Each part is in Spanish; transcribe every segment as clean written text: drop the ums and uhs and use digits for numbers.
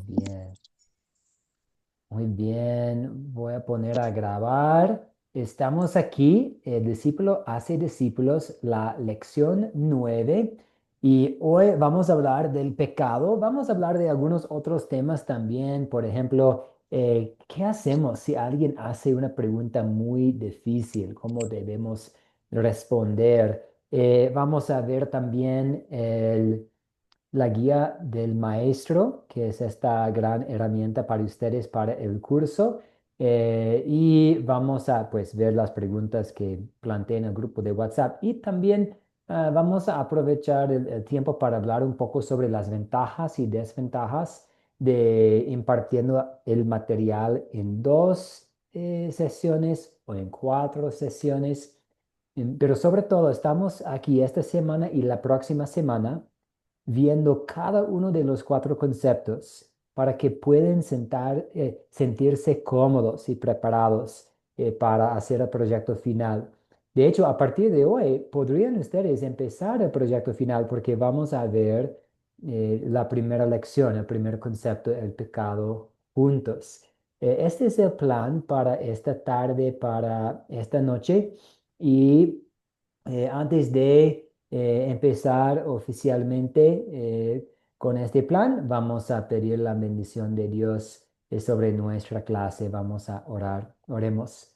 bien. Muy bien, voy a poner a grabar. Estamos aquí, discípulo hace discípulos, la lección 9 y hoy vamos a hablar del pecado. Vamos a hablar de algunos otros temas también. Por ejemplo, ¿qué hacemos si alguien hace una pregunta muy difícil? ¿Cómo debemos responder? Vamos a ver también la guía del maestro, que es esta gran herramienta para ustedes para el curso. Y vamos a pues ver las preguntas que planteé en el grupo de WhatsApp y también vamos a aprovechar el tiempo para hablar un poco sobre las ventajas y desventajas de impartiendo el material en dos sesiones o en cuatro sesiones. Pero sobre todo, estamos aquí esta semana y la próxima semana viendo cada uno de los cuatro conceptos para que puedan sentirse cómodos y preparados para hacer el proyecto final. De hecho, a partir de hoy podrían ustedes empezar el proyecto final porque vamos a ver la primera lección, el primer concepto, el pecado juntos. Este es el plan para esta tarde, para esta noche. Y antes de empezar oficialmente con este plan, vamos a pedir la bendición de Dios sobre nuestra clase. Vamos a orar. Oremos.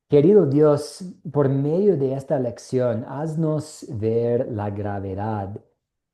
Querido Dios, por medio de esta lección, haznos ver la gravedad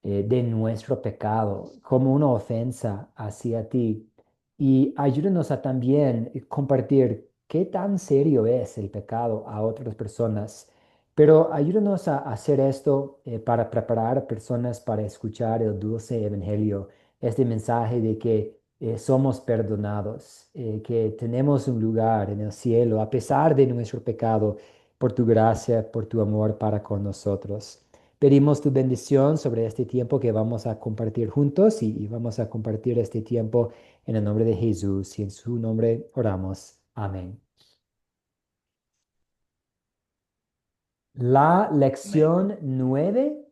de nuestro pecado como una ofensa hacia ti y ayúdanos a también compartir qué tan serio es el pecado a otras personas. Pero ayúdanos a hacer esto para preparar a personas para escuchar el dulce evangelio, este mensaje de que somos perdonados, que tenemos un lugar en el cielo a pesar de nuestro pecado, por tu gracia, por tu amor para con nosotros. Pedimos tu bendición sobre este tiempo que vamos a compartir juntos y vamos a compartir este tiempo en el nombre de Jesús y en su nombre oramos. Amén. La Amén. lección 9,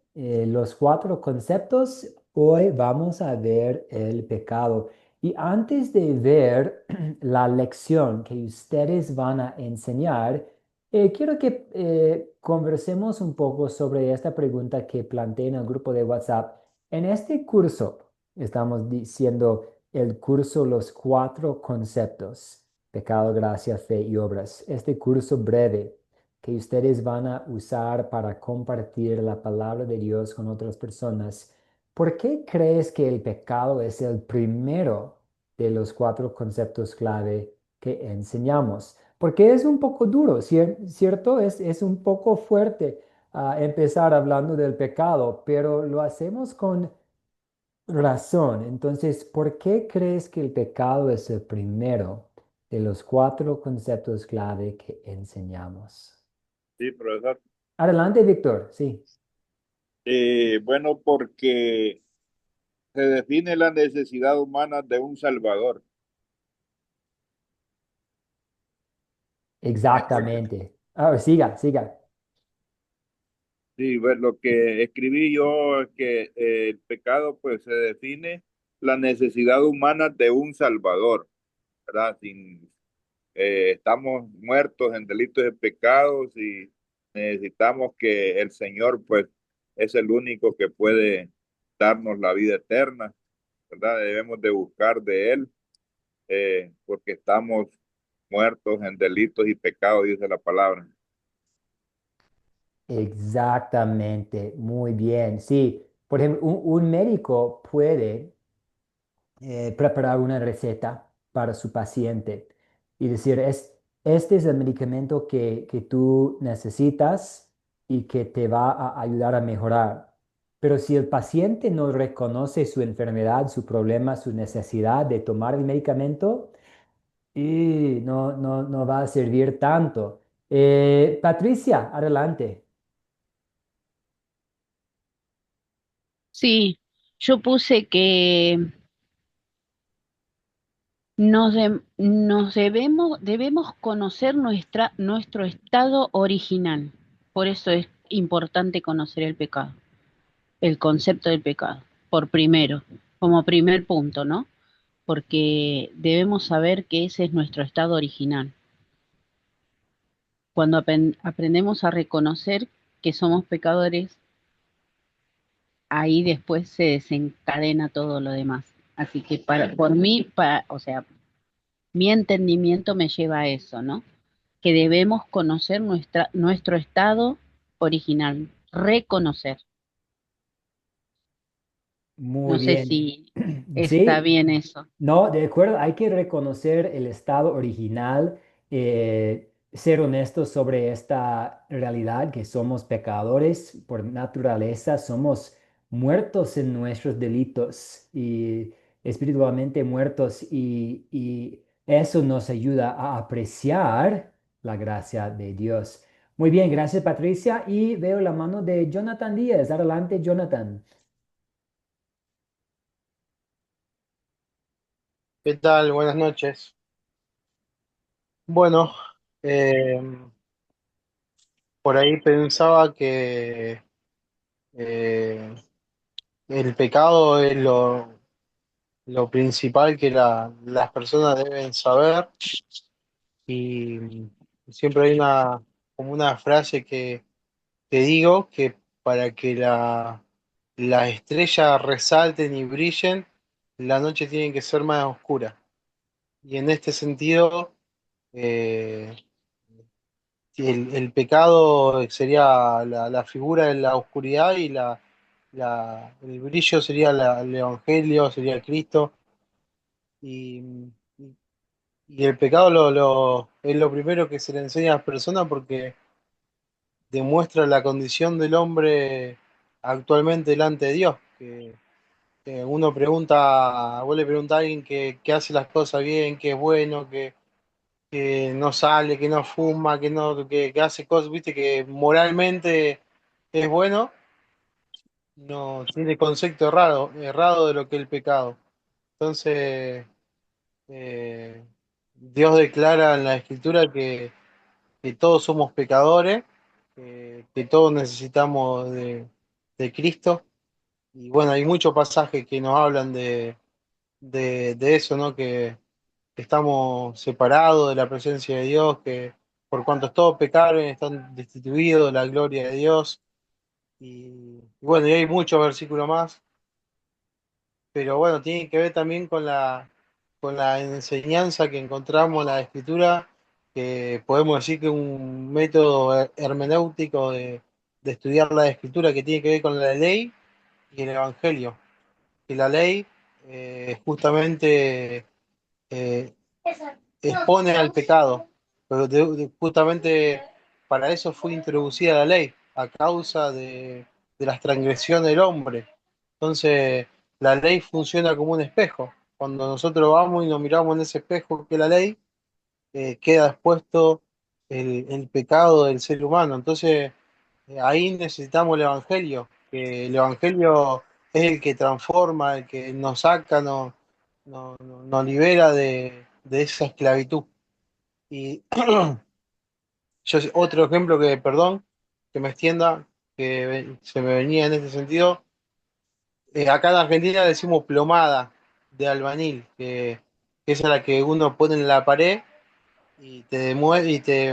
los cuatro conceptos, hoy vamos a ver el pecado. Y antes de ver la lección que ustedes van a enseñar, quiero que conversemos un poco sobre esta pregunta que planteé en el grupo de WhatsApp. En este curso, estamos diciendo el curso Los cuatro conceptos, pecado, gracia, fe y obras. Este curso breve que ustedes van a usar para compartir la palabra de Dios con otras personas, ¿por qué crees que el pecado es el primero de los cuatro conceptos clave que enseñamos? Porque es un poco duro, ¿cierto? Es un poco fuerte empezar hablando del pecado, pero lo hacemos con razón. Entonces, ¿por qué crees que el pecado es el primero de los cuatro conceptos clave que enseñamos? Sí, profesor. Adelante, Víctor. Sí, Bueno, porque se define la necesidad humana de un Salvador. ¿Me escucha? exactamente. Ahora, siga, siga. Sí, bueno, lo que escribí yo es que el pecado pues se define la necesidad humana de un Salvador, ¿verdad? Estamos muertos en delitos y pecados y necesitamos que el Señor pues es el único que puede darnos la vida eterna, ¿verdad? Debemos de buscar de Él porque estamos muertos en delitos y pecados, dice la palabra. Exactamente. Muy bien. Sí, por ejemplo, un médico puede preparar una receta para su paciente y decir, este es el medicamento que tú necesitas y que te va a ayudar a mejorar. Pero si el paciente no reconoce su enfermedad, su problema, su necesidad de tomar el medicamento, y no va a servir tanto. Patricia, adelante. Sí, yo puse que debemos conocer nuestro estado original. Por eso es importante conocer el pecado, el concepto del pecado, por primero, como primer punto, ¿no? porque debemos saber que ese es nuestro estado original. Cuando aprendemos a reconocer que somos pecadores, ahí después se desencadena todo lo demás. Así que por mí, o sea, mi entendimiento me lleva a eso, ¿no? Que debemos conocer nuestro estado original, reconocer. Muy No sé bien. si está Sí, bien eso. no, de acuerdo, hay que reconocer el estado original, ser honestos sobre esta realidad que somos pecadores por naturaleza, somos muertos en nuestros delitos y espiritualmente muertos y eso nos ayuda a apreciar la gracia de Dios. Muy bien, gracias Patricia y veo la mano de Jonathan Díaz. Adelante, Jonathan. ¿Qué tal? Buenas noches. Bueno, eh, por ahí pensaba que eh, el pecado es lo principal que las personas deben saber y siempre hay como una frase que digo que para que las estrellas resalten y brillen, la noche tiene que ser más oscura. Y en este sentido, eh, sí, el pecado sería la figura de la oscuridad y el brillo sería el Evangelio, sería Cristo. Y, y el pecado es lo primero que se le enseña a las personas porque demuestra la condición del hombre actualmente delante de Dios. Que uno pregunta, vos le preguntás a alguien que hace las cosas bien, que es bueno, que no sale, que no fuma, que hace cosas, viste, que moralmente es bueno, no tiene concepto errado de lo que es el pecado. Entonces, eh, Dios declara en la Escritura que todos somos pecadores, que todos necesitamos de Cristo. Y bueno, hay muchos pasajes que nos hablan de eso, ¿no? Que estamos separados de la presencia de Dios, que por cuanto todos pecaron están destituidos de la gloria de Dios. Y bueno, y hay muchos versículos más, pero bueno, tiene que ver también con la enseñanza que encontramos en la Escritura, que podemos decir que es un método hermenéutico de estudiar la Escritura que tiene que ver con la ley y el Evangelio. Que la ley justamente eh, expone al pecado, pero justamente para eso fue introducida la ley, a causa de las transgresiones del hombre. Entonces, la ley funciona como un espejo. Cuando nosotros vamos y nos miramos en ese espejo que es la ley, queda expuesto el pecado del ser humano. Entonces, ahí necesitamos el Evangelio, que el Evangelio es el que transforma, el que nos saca, nos libera de esa esclavitud. Y otro ejemplo que, perdón, que me extienda, se me venía en este sentido, acá en Argentina decimos plomada de albañil, que es a la que uno pone en la pared y te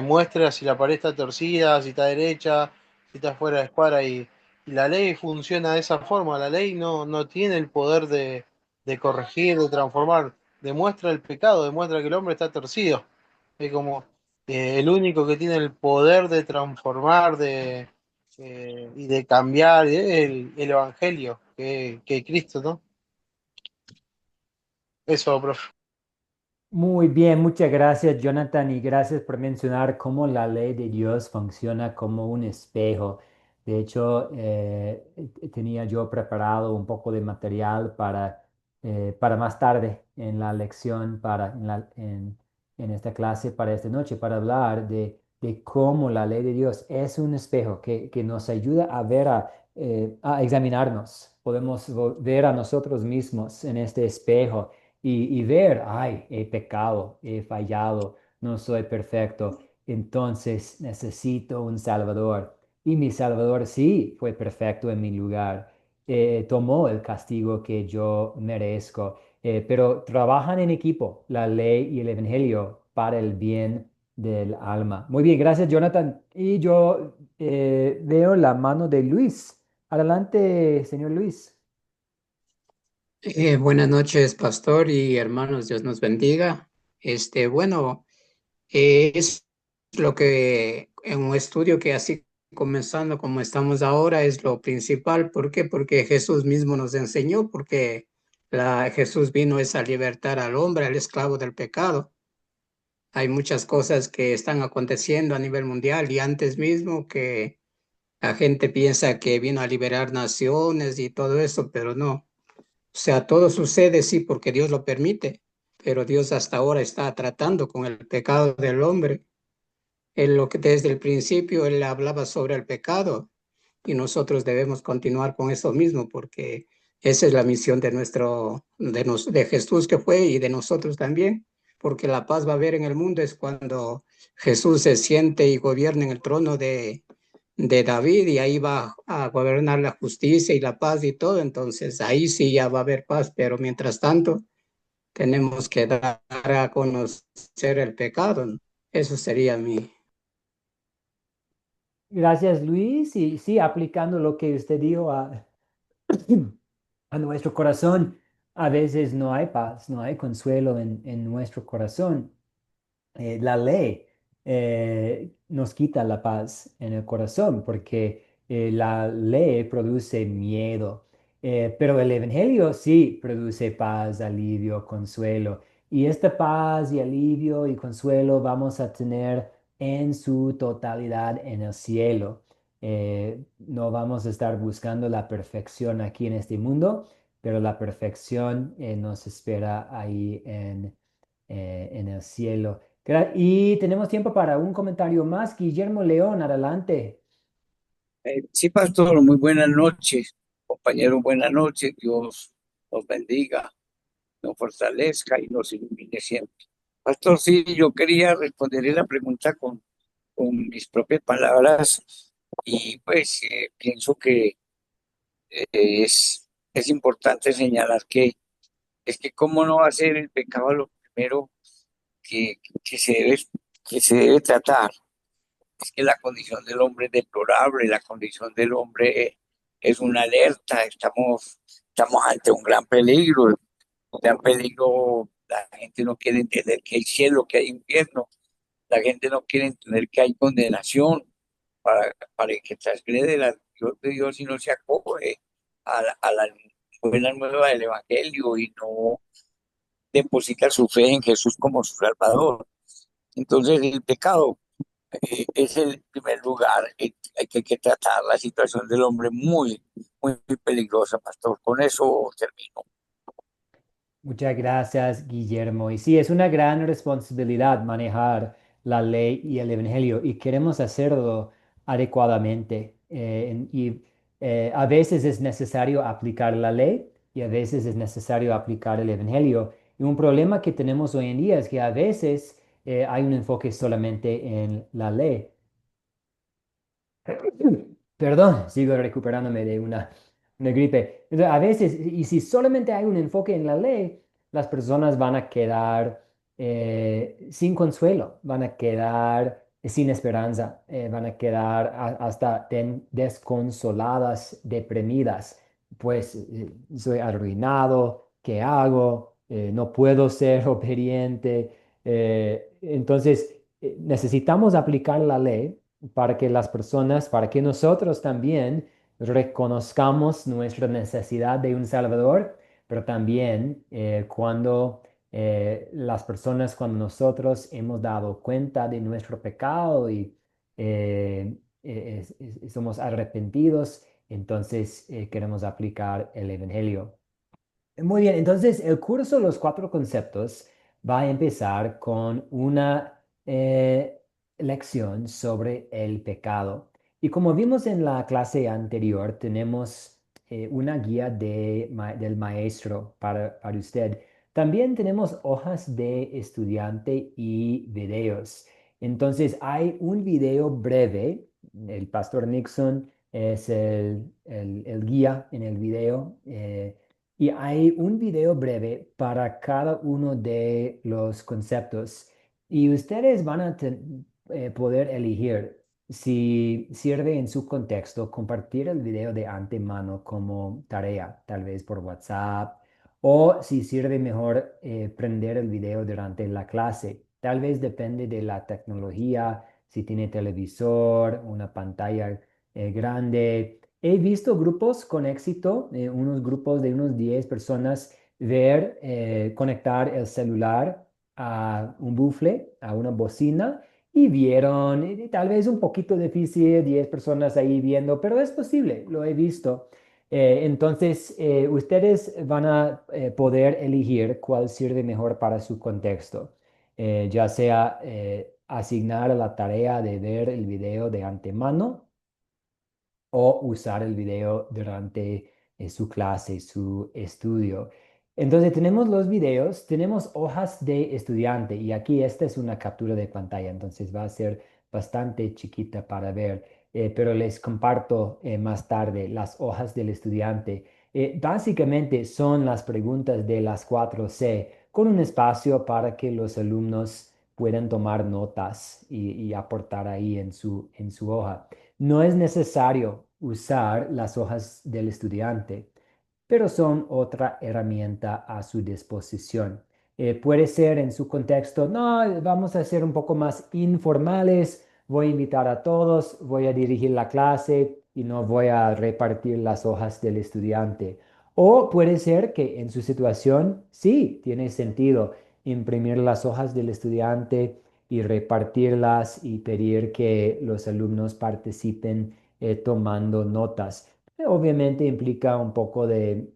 muestra si la pared está torcida, si está derecha, si está fuera de escuadra. Y la ley funciona de esa forma. La ley no tiene el poder de corregir, de transformar. Demuestra el pecado, demuestra que el hombre está torcido. Es como el único que tiene el poder de transformar y de cambiar es el Evangelio, que es Cristo, ¿no? Eso, profe. Muy bien, muchas gracias, Jonathan, y gracias por mencionar cómo la ley de Dios funciona como un espejo. De hecho, tenía yo preparado un poco de material para más tarde en la lección, en esta clase, para esta noche, para hablar de cómo la ley de Dios es un espejo que nos ayuda a ver, a examinarnos. Podemos ver a nosotros mismos en este espejo y ver, ay, he pecado, he fallado, no soy perfecto, entonces necesito un Salvador. Y mi Salvador sí fue perfecto en mi lugar, tomó el castigo que yo merezco. pero trabajan en equipo, la ley y el evangelio, para el bien del alma. Muy bien, gracias, Jonathan. Y yo veo la mano de Luis. Adelante, señor Luis. Buenas noches, pastor y hermanos, Dios nos bendiga. Bueno, es lo que en un estudio que así comenzando como estamos ahora es lo principal. ¿Por qué? Porque Jesús mismo nos enseñó, porque Jesús vino es a libertar al hombre, al esclavo del pecado. Hay muchas cosas que están aconteciendo a nivel mundial y antes mismo que la gente piensa que vino a liberar naciones y todo eso, pero no. O sea, todo sucede, sí, porque Dios lo permite, pero Dios hasta ahora está tratando con el pecado del hombre. Él lo que desde el principio él hablaba sobre el pecado y nosotros debemos continuar con eso mismo porque esa es la misión de de Jesús que fue y de nosotros también, porque la paz va a haber en el mundo es cuando Jesús se siente y gobierna en el trono de David y ahí va a gobernar la justicia y la paz y todo, entonces ahí sí ya va a haber paz, pero mientras tanto tenemos que dar a conocer el pecado, ¿no? Eso sería mi... Gracias, Luis. Y sí, aplicando lo que usted dijo a nuestro corazón, a veces no hay paz, no hay consuelo en nuestro corazón. La ley nos quita la paz en el corazón porque la ley produce miedo. Pero el evangelio sí produce paz, alivio, consuelo. Y esta paz y alivio y consuelo vamos a tener en su totalidad en el cielo. No vamos a estar buscando la perfección aquí en este mundo, pero la perfección nos espera ahí en el cielo. Y tenemos tiempo para un comentario más. Guillermo León, adelante. Sí, pastor, muy buenas noches. Compañero, buenas noches. Dios nos bendiga, nos fortalezca y nos ilumine siempre. Pastor, sí, yo quería responderle la pregunta con mis propias palabras y pues pienso que es importante señalar que es que cómo no va a ser el pecado lo primero que, que se debe, que se debe tratar. Es que la condición del hombre es deplorable, la condición del hombre es una alerta, estamos ante un gran peligro, la gente no quiere entender que hay cielo, que hay infierno, la gente no quiere entender que hay condenación para el que transgrede la Dios de Dios y no se acoge a la buena nueva del Evangelio y no deposita su fe en Jesús como su Salvador. Entonces el pecado es el primer lugar. Hay que tratar la situación del hombre muy peligrosa, pastor. Con eso termino. Muchas gracias, Guillermo. Y sí, es una gran responsabilidad manejar la ley y el evangelio y queremos hacerlo adecuadamente. A veces es necesario aplicar la ley y a veces es necesario aplicar el evangelio. Y un problema que tenemos hoy en día es que a veces hay un enfoque solamente en la ley. Perdón, sigo recuperándome de una gripe. Entonces, a veces, y si solamente hay un enfoque en la ley, las personas van a quedar sin consuelo, van a quedar sin esperanza, van a quedar hasta desconsoladas, deprimidas. Pues soy arruinado, ¿qué hago? No puedo ser obediente. Entonces, necesitamos aplicar la ley para que las personas, para que nosotros también reconozcamos nuestra necesidad de un Salvador, pero también cuando las personas, cuando nosotros hemos dado cuenta de nuestro pecado y somos arrepentidos, entonces queremos aplicar el Evangelio. Muy bien, entonces el curso Los Cuatro Conceptos va a empezar con una lección sobre el pecado. Y como vimos en la clase anterior, tenemos una guía del maestro para usted. También tenemos hojas de estudiante y videos. Entonces hay un video breve. El pastor Nixon es el guía en el video. y hay un video breve para cada uno de los conceptos y ustedes van a poder elegir si sirve en su contexto compartir el video de antemano como tarea, tal vez por WhatsApp, o si sirve mejor prender el video durante la clase. Tal vez depende de la tecnología, si tiene televisor, una pantalla grande. He visto grupos con éxito, unos grupos de unos 10 personas, conectar el celular a un bufle, a una bocina, y vieron, tal vez un poquito difícil, 10 personas ahí viendo, pero es posible, lo he visto. Entonces, ustedes van a poder elegir cuál sirve mejor para su contexto, ya sea asignar la tarea de ver el video de antemano o usar el video durante su clase, su estudio. Entonces tenemos los videos, tenemos hojas de estudiante y aquí esta es una captura de pantalla, entonces va a ser bastante chiquita para ver, pero les comparto más tarde las hojas del estudiante. Básicamente son las preguntas de las 4C con un espacio para que los alumnos puedan tomar notas y aportar ahí en su hoja. No es necesario usar las hojas del estudiante, pero son otra herramienta a su disposición. Puede ser en su contexto, no, vamos a ser un poco más informales, voy a invitar a todos, voy a dirigir la clase y no voy a repartir las hojas del estudiante. O puede ser que en su situación sí tiene sentido imprimir las hojas del estudiante y repartirlas y pedir que los alumnos participen tomando notas. Obviamente implica un poco de,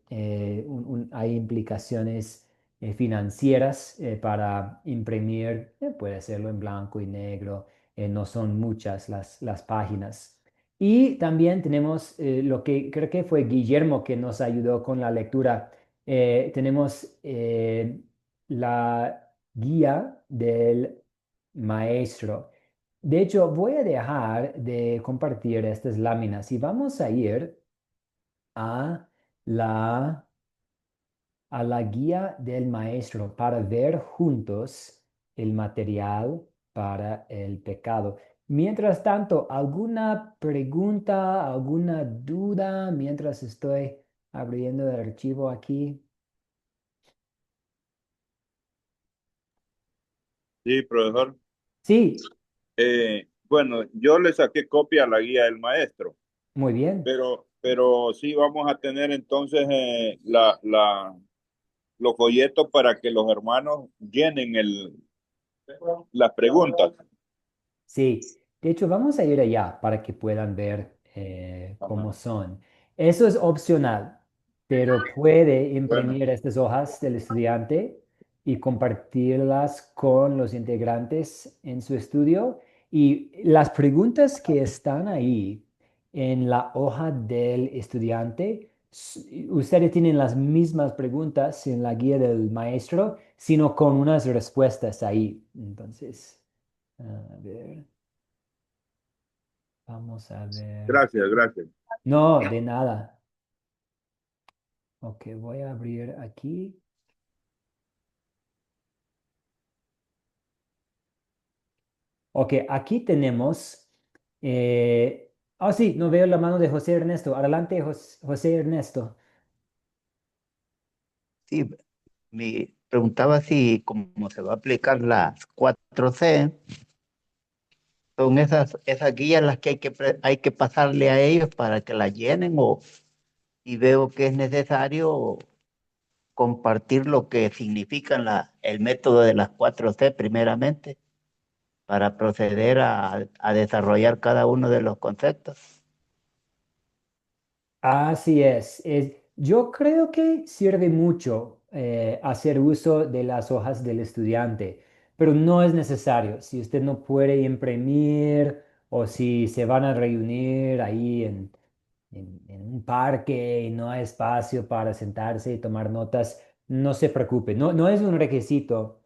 hay implicaciones financieras para imprimir, puede hacerlo en blanco y negro, no son muchas las páginas. Y también tenemos lo que creo que fue Guillermo que nos ayudó con la lectura. Tenemos la guía del maestro. De hecho, voy a dejar de compartir estas láminas y vamos a ir a la, a la guía del maestro para ver juntos el material para el pecado. Mientras tanto, ¿alguna pregunta, alguna duda mientras estoy abriendo el archivo aquí? Sí, profesor. Sí, Bueno, yo le saqué copia a la guía del maestro, muy bien. pero sí vamos a tener entonces los folletos para que los hermanos llenen las preguntas. Sí, de hecho vamos a ir allá para que puedan ver Ajá. cómo son. Eso es opcional, pero puede Bueno, imprimir estas hojas del estudiante y compartirlas con los integrantes en su estudio. Y las preguntas que están ahí en la hoja del estudiante, ustedes tienen las mismas preguntas en la guía del maestro, sino con unas respuestas ahí. Entonces... A ver, vamos a ver. gracias, gracias. No, de nada. Ok, voy a abrir aquí. Ok, aquí tenemos. Sí, no veo la mano de José Ernesto. Adelante, José Ernesto. Sí, me preguntaba si como se va a aplicar las 4C, son esas guías las que hay que pasarle a ellos para que las llenen y veo que es necesario compartir lo que significan el método de las 4C primeramente para proceder a desarrollar cada uno de los conceptos. Así es. Yo creo que sirve mucho hacer uso de las hojas del estudiante, pero no es necesario. Si usted no puede imprimir o si se van a reunir ahí en un parque y no hay espacio para sentarse y tomar notas, no se preocupe. No, no es un requisito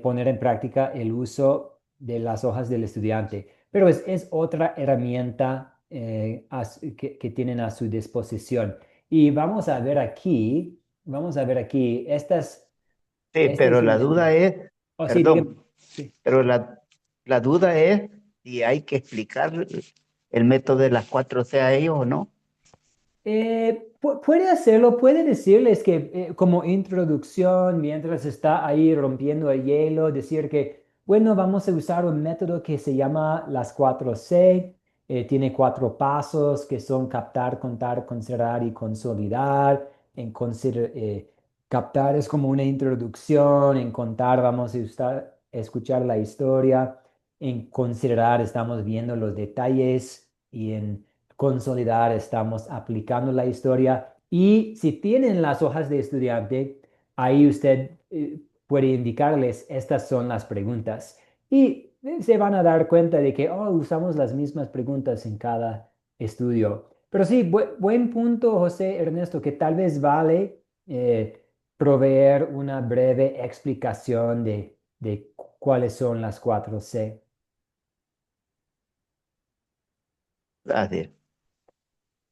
poner en práctica el uso de las hojas del estudiante, pero es otra herramienta que tienen a su disposición. Y vamos a ver aquí, vamos a ver aquí. Sí, Este pero es un la duda ejemplo. es, Oh, sí, dígame. perdón, Sí. pero la duda es si hay que explicar el método de las 4C a ellos o no. Puede hacerlo, puede decirles que como introducción, mientras está ahí rompiendo el hielo, decir que, bueno, vamos a usar un método que se llama las 4C. Tiene 4 pasos que son captar, contar, considerar y consolidar. Captar es como una introducción, en contar vamos a escuchar la historia, en considerar estamos viendo los detalles y en consolidar, estamos aplicando la historia. Y si tienen las hojas de estudiante, ahí usted puede indicarles, estas son las preguntas. Y se van a dar cuenta de que, oh, usamos las mismas preguntas en cada estudio. Pero sí, buen punto, José Ernesto, que tal vez vale proveer una breve explicación de cuáles son las 4C. Gracias, De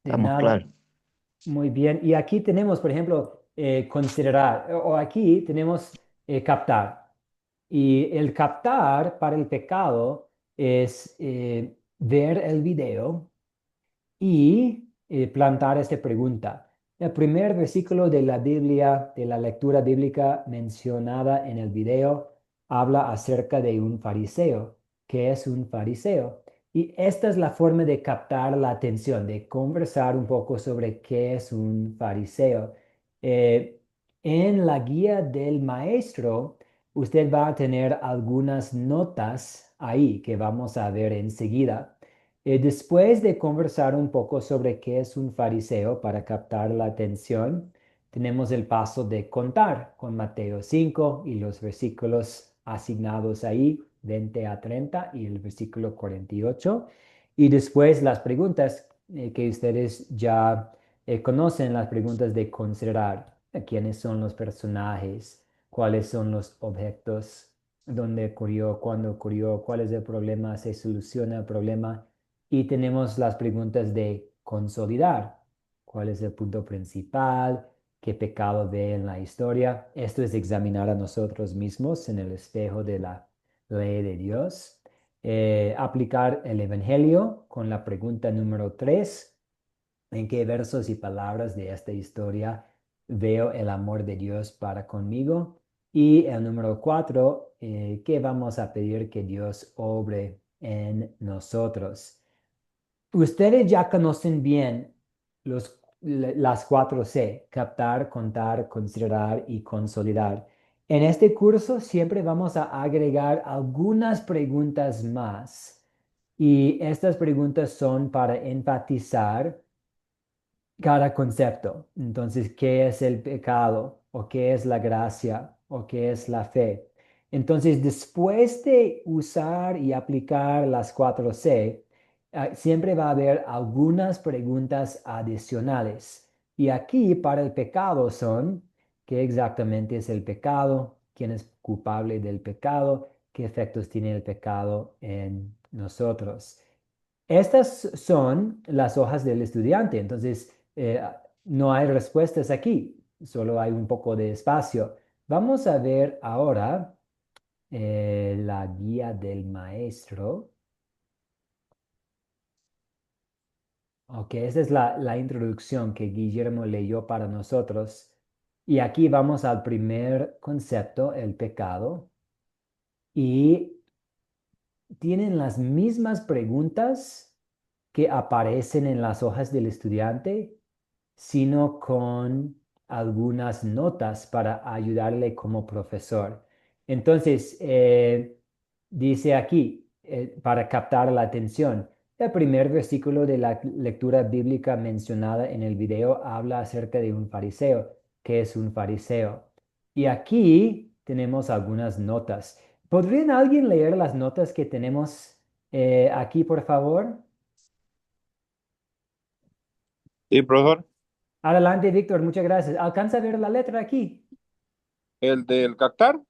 estamos nada. claros. Muy bien. Y aquí tenemos, por ejemplo, considerar, o aquí tenemos captar. Y el captar para el pecado es ver el video y plantar esta pregunta. El primer versículo de la Biblia, de la lectura bíblica mencionada en el video, habla acerca de un fariseo. ¿Qué es un fariseo? Y esta es la forma de captar la atención, de conversar un poco sobre qué es un fariseo. Eh, en la guía del maestro, usted va a tener algunas notas ahí que vamos a ver enseguida. Después de conversar un poco sobre qué es un fariseo para captar la atención, tenemos el paso de contar con Mateo 5 y los versículos asignados ahí, 20 a 30 y el versículo 48. Y después las preguntas que ustedes ya conocen, las preguntas de considerar. ¿Quiénes son los personajes? ¿Cuáles son los objetos? ¿Dónde ocurrió? ¿Cuándo ocurrió? ¿Cuál es el problema? ¿Se soluciona el problema? Y tenemos las preguntas de consolidar. ¿Cuál es el punto principal? ¿Qué pecado ve en la historia? Esto es examinar a nosotros mismos en el espejo de la ley de Dios. Aplicar el Evangelio con la pregunta número 3. ¿En qué versos y palabras de esta historia veo el amor de Dios para conmigo? Y el número 4, ¿qué vamos a pedir que Dios obre en nosotros? Ustedes ya conocen bien las 4C: captar, contar, considerar y consolidar. En este curso siempre vamos a agregar algunas preguntas más. Y estas preguntas son para enfatizar cada concepto. Entonces, ¿qué es el pecado? ¿O qué es la gracia? ¿O qué es la fe? Entonces, después de usar y aplicar las 4C, siempre va a haber algunas preguntas adicionales. Y aquí para el pecado son, ¿qué exactamente es el pecado? ¿Quién es culpable del pecado? ¿Qué efectos tiene el pecado en nosotros? Estas son las hojas del estudiante, entonces no hay respuestas aquí, solo hay un poco de espacio. Vamos a ver ahora la guía del maestro. Ok, esa es la introducción que Guillermo leyó para nosotros. Y aquí vamos al primer concepto, el pecado. Y tienen las mismas preguntas que aparecen en las hojas del estudiante, sino con algunas notas para ayudarle como profesor. Entonces, dice aquí, para captar la atención, el primer versículo de la lectura bíblica mencionada en el video habla acerca de un fariseo. ¿Qué es un fariseo? Y aquí tenemos algunas notas. ¿Podrían alguien leer las notas que tenemos aquí, por favor? Sí, profesor. Adelante, Víctor, muchas gracias. ¿Alcanza a ver la letra aquí? El del captar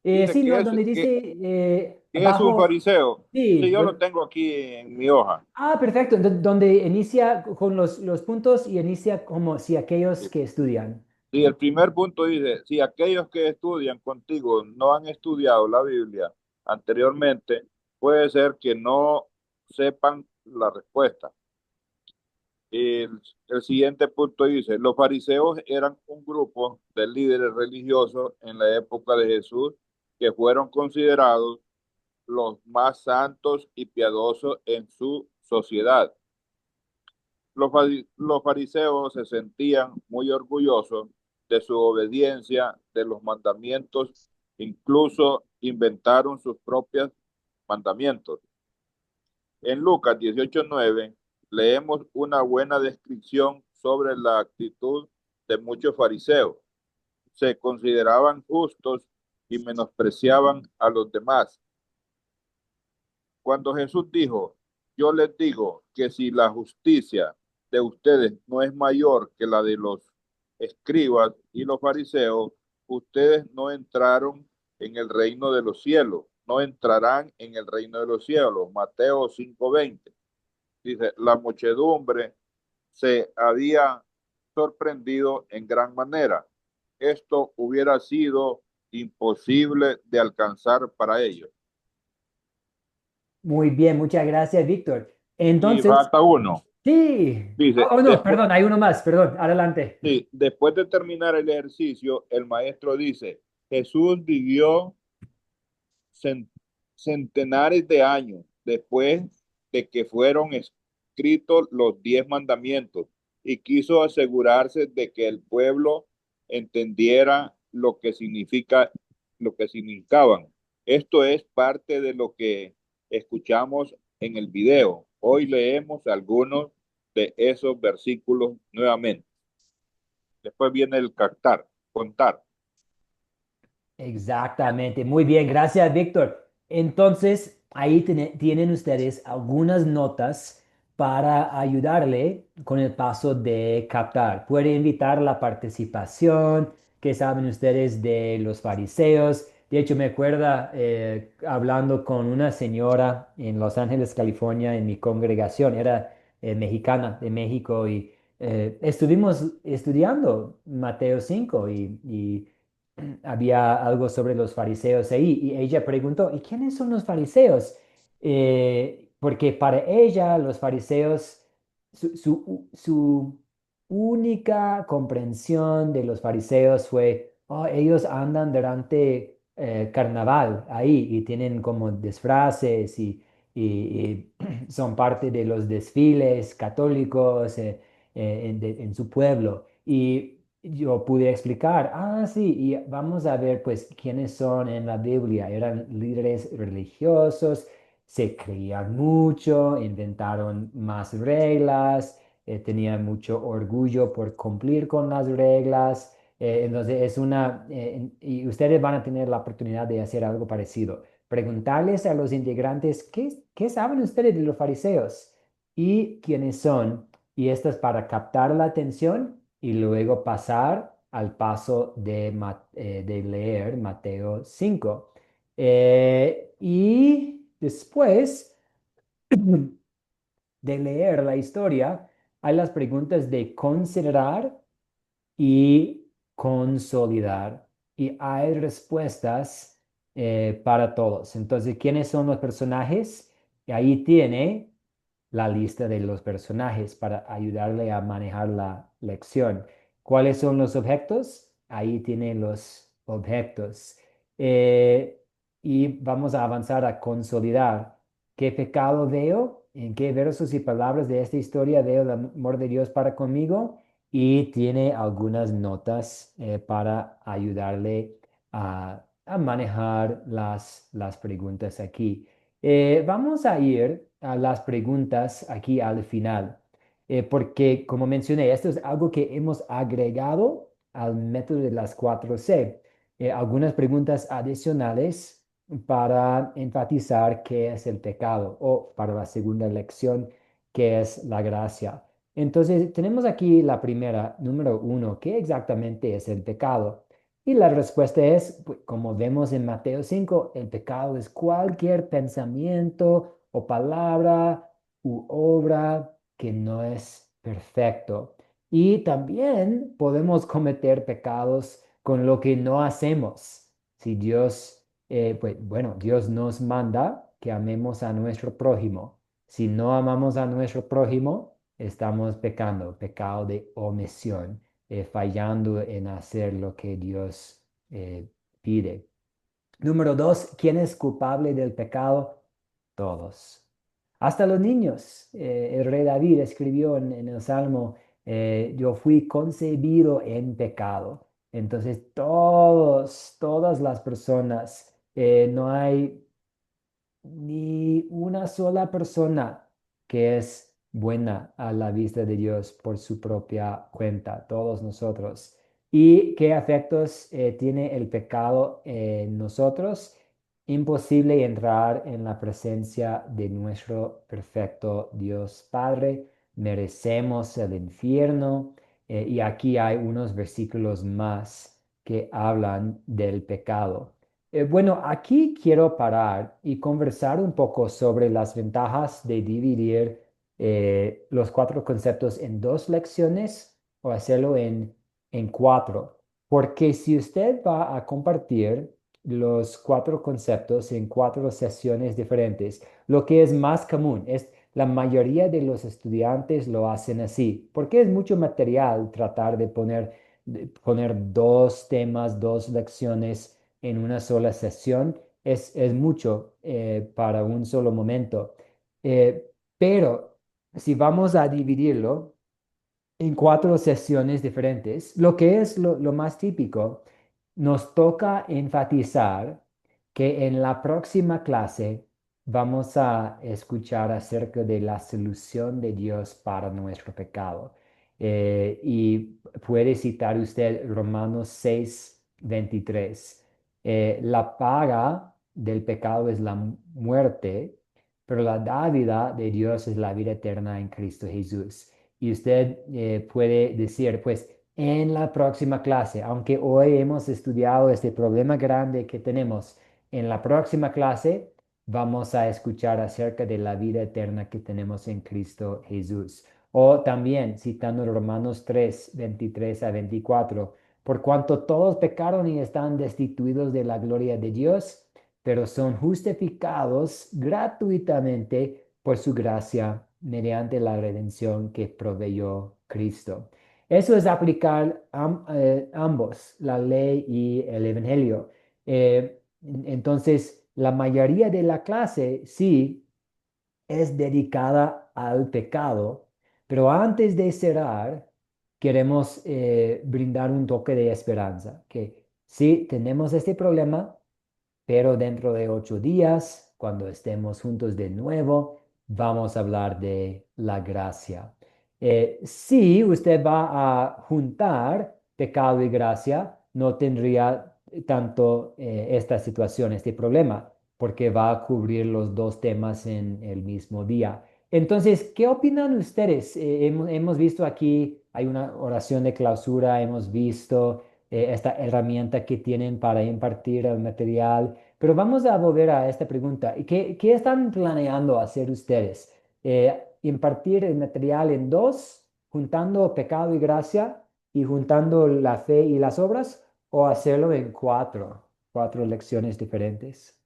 dice Sí, no, donde dice que es un abajo, fariseo. Sí, sí. yo lo tengo aquí en mi hoja. Perfecto. Donde inicia con los puntos y inicia como si aquellos Sí. que estudian. Sí, el primer punto dice, si aquellos que estudian contigo no han estudiado la Biblia anteriormente, puede ser que no sepan la respuesta. El siguiente punto dice, los fariseos eran un grupo de líderes religiosos en la época de Jesús que fueron considerados los más santos y piadosos en su sociedad. Los fariseos se sentían muy orgullosos de su obediencia, de los mandamientos, incluso inventaron sus propios mandamientos. En Lucas 18:9 leemos una buena descripción sobre la actitud de muchos fariseos. Se consideraban justos y menospreciaban a los demás. Cuando Jesús dijo, yo les digo que si la justicia de ustedes no es mayor que la de los escribas y los fariseos, ustedes no entraron en el reino de los cielos, no entrarán en el reino de los cielos. Mateo 5:20. Dice, la muchedumbre se había sorprendido en gran manera. Esto hubiera sido imposible de alcanzar para ellos. Muy bien, muchas gracias, Víctor. Y Entonces, falta uno. sí. Dice, Oh, no, perdón, hay uno más, perdón, adelante. sí, después de terminar el ejercicio, el maestro dice, Jesús vivió cen- centenares de años después de que fueron escritos los 10 mandamientos y quiso asegurarse de que el pueblo entendiera lo que significaban. Esto es parte de lo que escuchamos en el video. Hoy leemos algunos de esos versículos nuevamente. Después viene el contar. Exactamente, muy bien, gracias, Víctor. Entonces, ahí tienen ustedes algunas notas para ayudarle con el paso de captar. Puede invitar la participación, que saben ustedes de los fariseos. De hecho, me acuerda hablando con una señora en Los Ángeles, California, en mi congregación, era mexicana de México y estuvimos estudiando Mateo 5 y había algo sobre los fariseos ahí y ella preguntó, ¿y quiénes son los fariseos? Porque para ella los fariseos, su única comprensión de los fariseos fue, oh, ellos andan durante carnaval ahí y tienen como disfraces y son parte de los desfiles católicos en su pueblo. Y yo pude explicar, ah, sí, y vamos a ver pues quiénes son en la Biblia. Eran líderes religiosos, se creían mucho, inventaron más reglas, tenían mucho orgullo por cumplir con las reglas. Entonces es y ustedes van a tener la oportunidad de hacer algo parecido. Preguntarles a los integrantes, ¿qué saben ustedes de los fariseos? ¿Y quiénes son? Y esto es para captar la atención y luego pasar al paso de leer Mateo 5. Y después de leer la historia, hay las preguntas de considerar y consolidar. Y hay respuestas para todos. Entonces, ¿quiénes son los personajes? Y ahí tiene la lista de los personajes para ayudarle a manejar la lección. ¿Cuáles son los objetos? Ahí tiene los objetos. Eh, y vamos a avanzar a consolidar. ¿Qué pecado veo? ¿En qué versos y palabras de esta historia veo el amor de Dios para conmigo? Y tiene algunas notas para ayudarle a manejar las preguntas aquí. Vamos a ir a las preguntas aquí al final, porque como mencioné, esto es algo que hemos agregado al método de las 4C. Algunas preguntas adicionales para enfatizar qué es el pecado o para la segunda lección, qué es la gracia. Entonces, tenemos aquí la primera, número uno, ¿qué exactamente es el pecado? Y la respuesta es, pues, como vemos en Mateo 5, el pecado es cualquier pensamiento o palabra u obra que no es perfecto. Y también podemos cometer pecados con lo que no hacemos. Si Dios, pues bueno, Dios nos manda que amemos a nuestro prójimo. Si no amamos a nuestro prójimo, estamos pecando, pecado de omisión, fallando en hacer lo que Dios pide. Número dos, ¿quién es culpable del pecado? Todos. Hasta los niños. El rey David escribió en el Salmo, yo fui concebido en pecado. Entonces, todas las personas, no hay ni una sola persona que es buena a la vista de Dios por su propia cuenta, todos nosotros. ¿Y qué efectos tiene el pecado en nosotros? Imposible entrar en la presencia de nuestro perfecto Dios Padre. Merecemos el infierno. Y aquí hay unos versículos más que hablan del pecado. Bueno, aquí quiero parar y conversar un poco sobre las ventajas de dividir los cuatro conceptos en dos lecciones o hacerlo en cuatro. Porque si usted va a compartir los cuatro conceptos en cuatro sesiones diferentes, lo que es más común es la mayoría de los estudiantes lo hacen así, porque es mucho material tratar de poner dos temas, dos lecciones en una sola sesión es mucho para un solo momento. Pero si vamos a dividirlo en cuatro sesiones diferentes, lo que es lo más típico, nos toca enfatizar que en la próxima clase vamos a escuchar acerca de la solución de Dios para nuestro pecado. Y puede citar usted Romanos 6:23. La paga del pecado es la muerte, pero la dádiva de Dios es la vida eterna en Cristo Jesús. Y usted puede decir, pues, en la próxima clase, aunque hoy hemos estudiado este problema grande que tenemos, en la próxima clase vamos a escuchar acerca de la vida eterna que tenemos en Cristo Jesús. O también citando Romanos 3:23 a 24, por cuanto todos pecaron y están destituidos de la gloria de Dios, pero son justificados gratuitamente por su gracia mediante la redención que proveyó Cristo. Eso es aplicar ambos, la ley y el evangelio. Entonces, la mayoría de la clase sí es dedicada al pecado, pero antes de cerrar, queremos brindar un toque de esperanza, que sí tenemos este problema, pero dentro de 8 días, cuando estemos juntos de nuevo, vamos a hablar de la gracia. Si usted va a juntar pecado y gracia, no tendría tanto esta situación, este problema, porque va a cubrir los dos temas en el mismo día. Entonces, ¿qué opinan ustedes? Hemos visto aquí, hay una oración de clausura, hemos visto esta herramienta que tienen para impartir el material. Pero vamos a volver a esta pregunta. ¿Qué están planeando hacer ustedes? ¿Impartir el material en dos, juntando pecado y gracia y juntando la fe y las obras, o hacerlo en cuatro lecciones diferentes?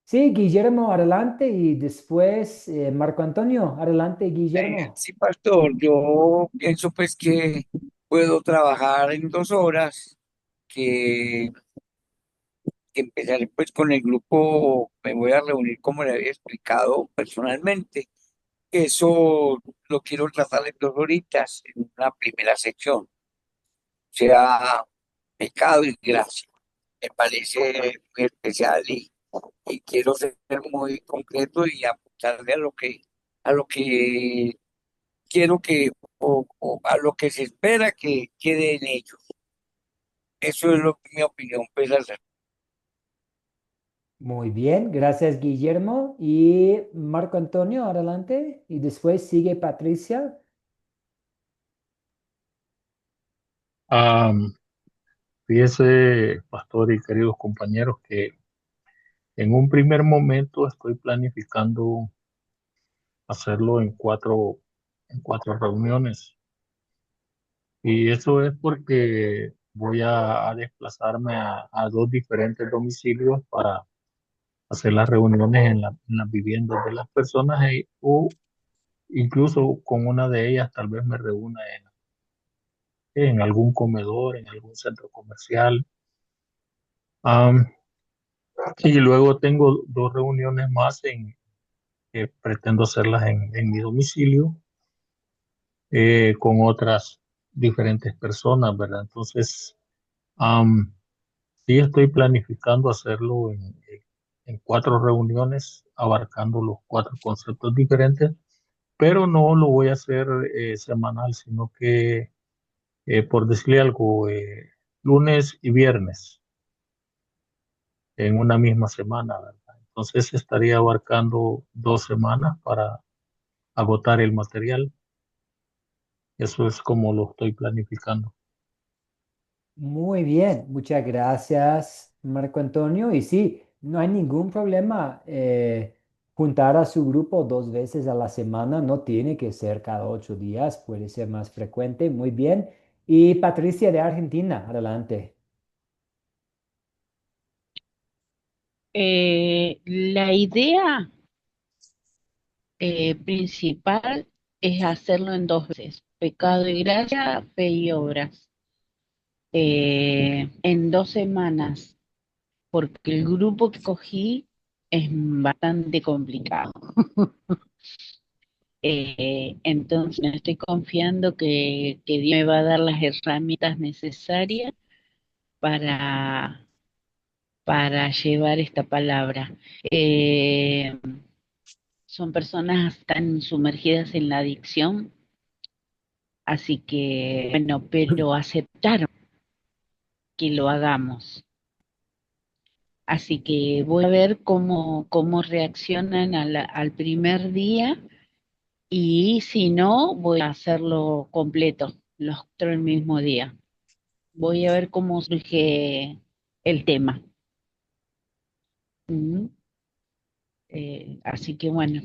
Sí, Guillermo, adelante y después Marco Antonio, adelante, Guillermo. Sí, pastor, yo pienso pues que puedo trabajar en 2 horas, que, que empezaré pues con el grupo, me voy a reunir como le había explicado personalmente. Eso lo quiero tratar en 2 horitas, en una primera sección, o sea, pecado y gracia. Me parece muy especial y quiero ser muy concreto y apuntarle a lo que quiero que, o a lo que se espera que quede en ellos. Eso es mi opinión, pues, Muy bien, gracias, Guillermo. Y Marco Antonio, adelante. Y después sigue Patricia. Am, Fíjese, pastor y queridos compañeros, que en un primer momento estoy planificando hacerlo en cuatro reuniones. Y eso es porque voy a desplazarme a dos diferentes domicilios para hacer las reuniones en las viviendas de las personas o incluso con una de ellas tal vez me reúna en algún comedor, en algún centro comercial. Am, y luego tengo dos reuniones más que pretendo hacerlas en mi domicilio con otras diferentes personas, ¿verdad? Entonces, am, sí estoy planificando hacerlo en cuatro reuniones, abarcando los cuatro conceptos diferentes, pero no lo voy a hacer semanal, sino que, por decirle algo, lunes y viernes en una misma semana, ¿verdad? Entonces estaría abarcando 2 semanas para agotar el material. Eso es como lo estoy planificando. Muy bien, muchas gracias, Marco Antonio. Y sí, no hay ningún problema juntar a su grupo 2 veces a la semana. No tiene que ser cada 8 días, puede ser más frecuente. Muy bien. Y Patricia de Argentina, adelante. La idea principal es hacerlo en 2 veces, pecado y gracia, fe y obras, en 2 semanas, porque el grupo que cogí es bastante complicado. Entonces estoy confiando que Dios me va a dar las herramientas necesarias para, para llevar esta palabra. Eh, Son personas tan sumergidas en la adicción, así que, bueno, pero aceptaron que lo hagamos. Así que voy a ver cómo reaccionan al primer día y si no, voy a hacerlo completo, los 4 el mismo día. Voy a ver cómo surge el tema. Mm, así que bueno,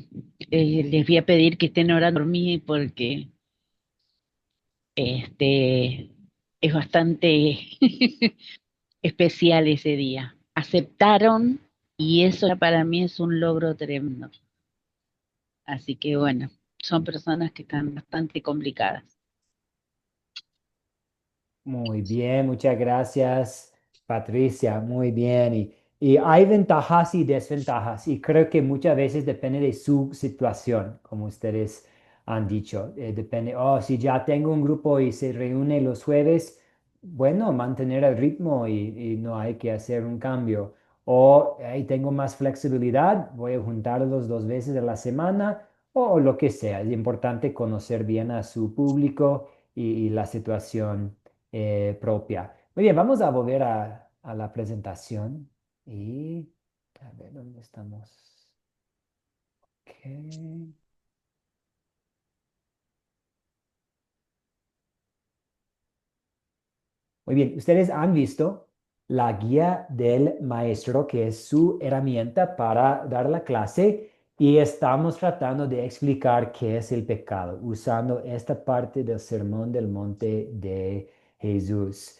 les voy a pedir que estén orando por mí porque este es bastante especial ese día. Aceptaron y eso para mí es un logro tremendo. Así que bueno, son personas que están bastante complicadas. Muy bien, muchas gracias, Patricia. Muy bien. Y hay ventajas y desventajas. Y creo que muchas veces depende de su situación, como ustedes han dicho. Depende, oh, si ya tengo un grupo y se reúne los jueves, bueno, mantener el ritmo y no hay que hacer un cambio. O ahí tengo más flexibilidad, voy a juntarlos 2 veces a la semana o lo que sea. Es importante conocer bien a su público y la situación propia. Muy bien, vamos a volver a la presentación y a ver dónde estamos. Ok. Muy bien, ustedes han visto la guía del maestro, que es su herramienta para dar la clase, y estamos tratando de explicar qué es el pecado, usando esta parte del Sermón del Monte de Jesús.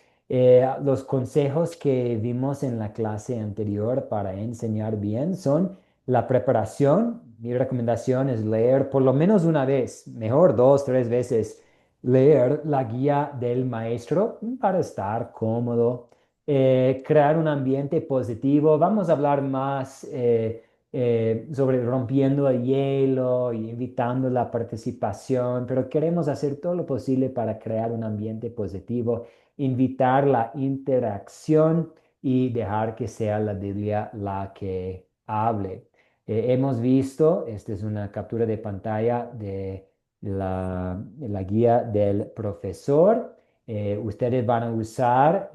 Los consejos que vimos en la clase anterior para enseñar bien son la preparación. Mi recomendación es leer por lo menos una vez, mejor 2, 3 veces leer la guía del maestro para estar cómodo, crear un ambiente positivo. Vamos a hablar más sobre rompiendo el hielo y invitando la participación, pero queremos hacer todo lo posible para crear un ambiente positivo, invitar la interacción y dejar que sea la Biblia la que hable. Hemos visto, esta es una captura de pantalla de la guía del profesor. Ustedes van a usar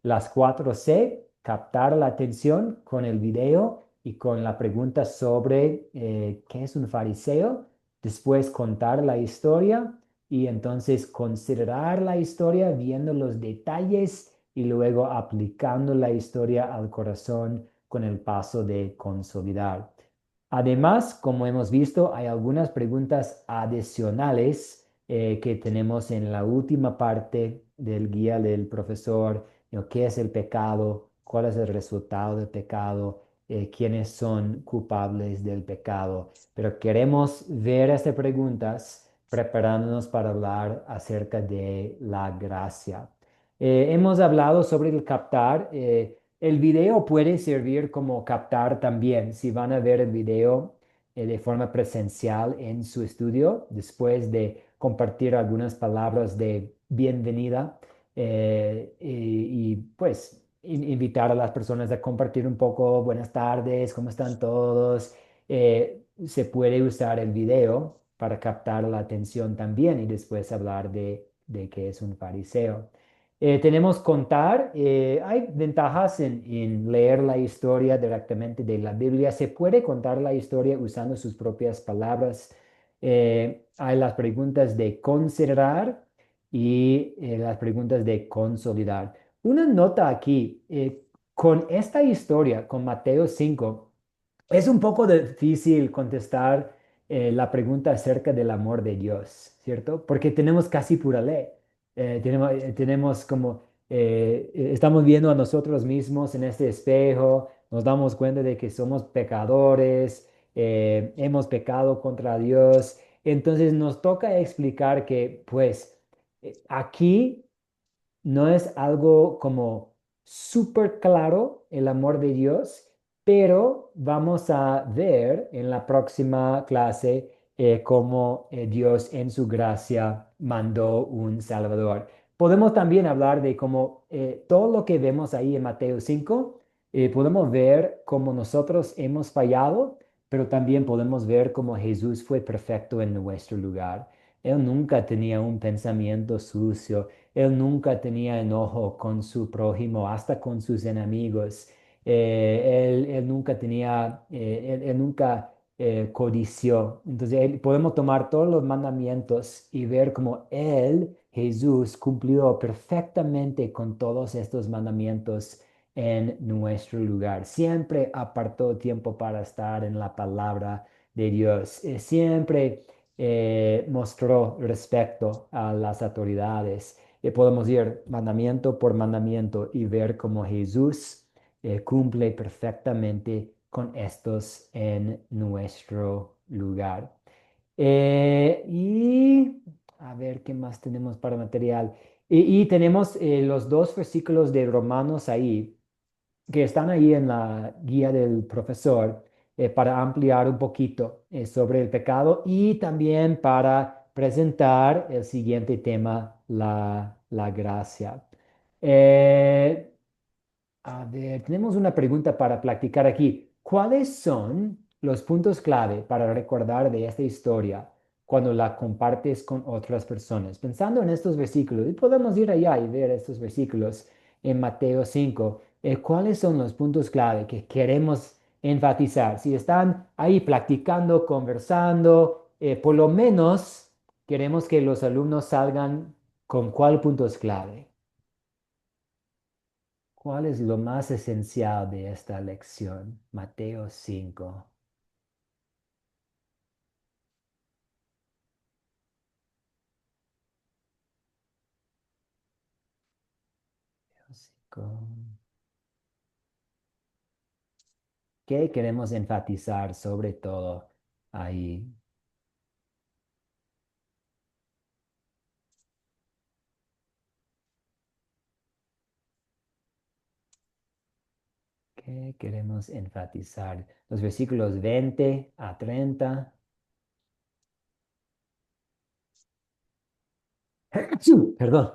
las 4C, captar la atención con el video y con la pregunta sobre qué es un fariseo, después contar la historia y entonces considerar la historia viendo los detalles y luego aplicando la historia al corazón con el paso de consolidar. Además, como hemos visto, hay algunas preguntas adicionales que tenemos en la última parte del guía del profesor. ¿Qué es el pecado? ¿Cuál es el resultado del pecado? ¿Quiénes son culpables del pecado? Pero queremos ver estas preguntas preparándonos para hablar acerca de la gracia. Hemos hablado sobre el captar. El video puede servir como captar también. Si van a ver el video de forma presencial en su estudio, después de compartir algunas palabras de bienvenida pues invitar a las personas a compartir un poco, buenas tardes, ¿cómo están todos? Se puede usar el video para captar la atención también y después hablar de qué es un fariseo. Tenemos contar. Hay ventajas en leer la historia directamente de la Biblia. Se puede contar la historia usando sus propias palabras. Hay las preguntas de considerar y las preguntas de consolidar. Una nota aquí, con esta historia, con Mateo 5, es un poco difícil contestar la pregunta acerca del amor de Dios, ¿cierto? Porque tenemos casi pura ley. Tenemos como, estamos viendo a nosotros mismos en este espejo, nos damos cuenta de que somos pecadores, hemos pecado contra Dios. Entonces nos toca explicar que, pues, aquí no es algo como súper claro el amor de Dios, pero vamos a ver en la próxima clase cómo Dios en su gracia mandó un Salvador. Podemos también hablar de cómo todo lo que vemos ahí en Mateo 5, podemos ver cómo nosotros hemos fallado, pero también podemos ver cómo Jesús fue perfecto en nuestro lugar. Él nunca tenía un pensamiento sucio. Él nunca tenía enojo con su prójimo, hasta con sus enemigos. Él nunca tenía, él nunca codició. Entonces, podemos tomar todos los mandamientos y ver cómo Él, Jesús, cumplió perfectamente con todos estos mandamientos en nuestro lugar. Siempre apartó tiempo para estar en la palabra de Dios. Siempre mostró respeto a las autoridades. Podemos ir mandamiento por mandamiento y ver cómo Jesús cumple perfectamente con estos en nuestro lugar. Y a ver qué más tenemos para material. Y tenemos los dos versículos de Romanos ahí que están ahí en la guía del profesor para ampliar un poquito sobre el pecado y también para presentar el siguiente tema, la gracia. Eh, a ver, tenemos una pregunta para practicar aquí. ¿Cuáles son los puntos clave para recordar de esta historia cuando la compartes con otras personas? Pensando en estos versículos, y podemos ir allá y ver estos versículos en Mateo 5. ¿Cuáles son los puntos clave que queremos enfatizar? Si están ahí practicando, conversando, por lo menos queremos que los alumnos salgan con cuál puntos clave. ¿Cuál es lo más esencial de esta lección? Mateo 5. Mateo 5. ¿Qué queremos enfatizar sobre todo ahí? ¿Qué queremos enfatizar? Los versículos 20 a 30. Perdón.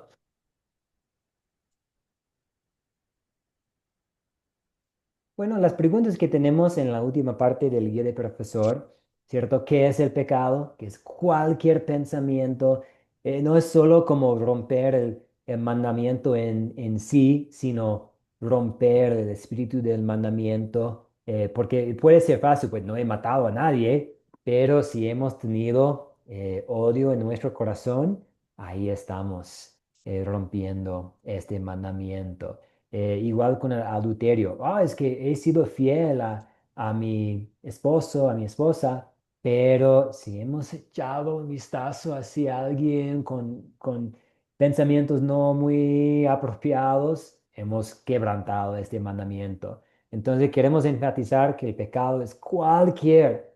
Bueno, las preguntas que tenemos en la última parte del guía del profesor, ¿cierto? ¿Qué es el pecado? Que es cualquier pensamiento. No es solo como romper el mandamiento en sí, sino romper el espíritu del mandamiento. Porque puede ser fácil, pues no he matado a nadie, pero si hemos tenido odio en nuestro corazón, ahí estamos rompiendo este mandamiento. Igual con el adulterio. Es que he sido fiel a mi esposo, a mi esposa, pero si hemos echado un vistazo hacia alguien con pensamientos no muy apropiados, hemos quebrantado este mandamiento. Entonces queremos enfatizar que el pecado es cualquier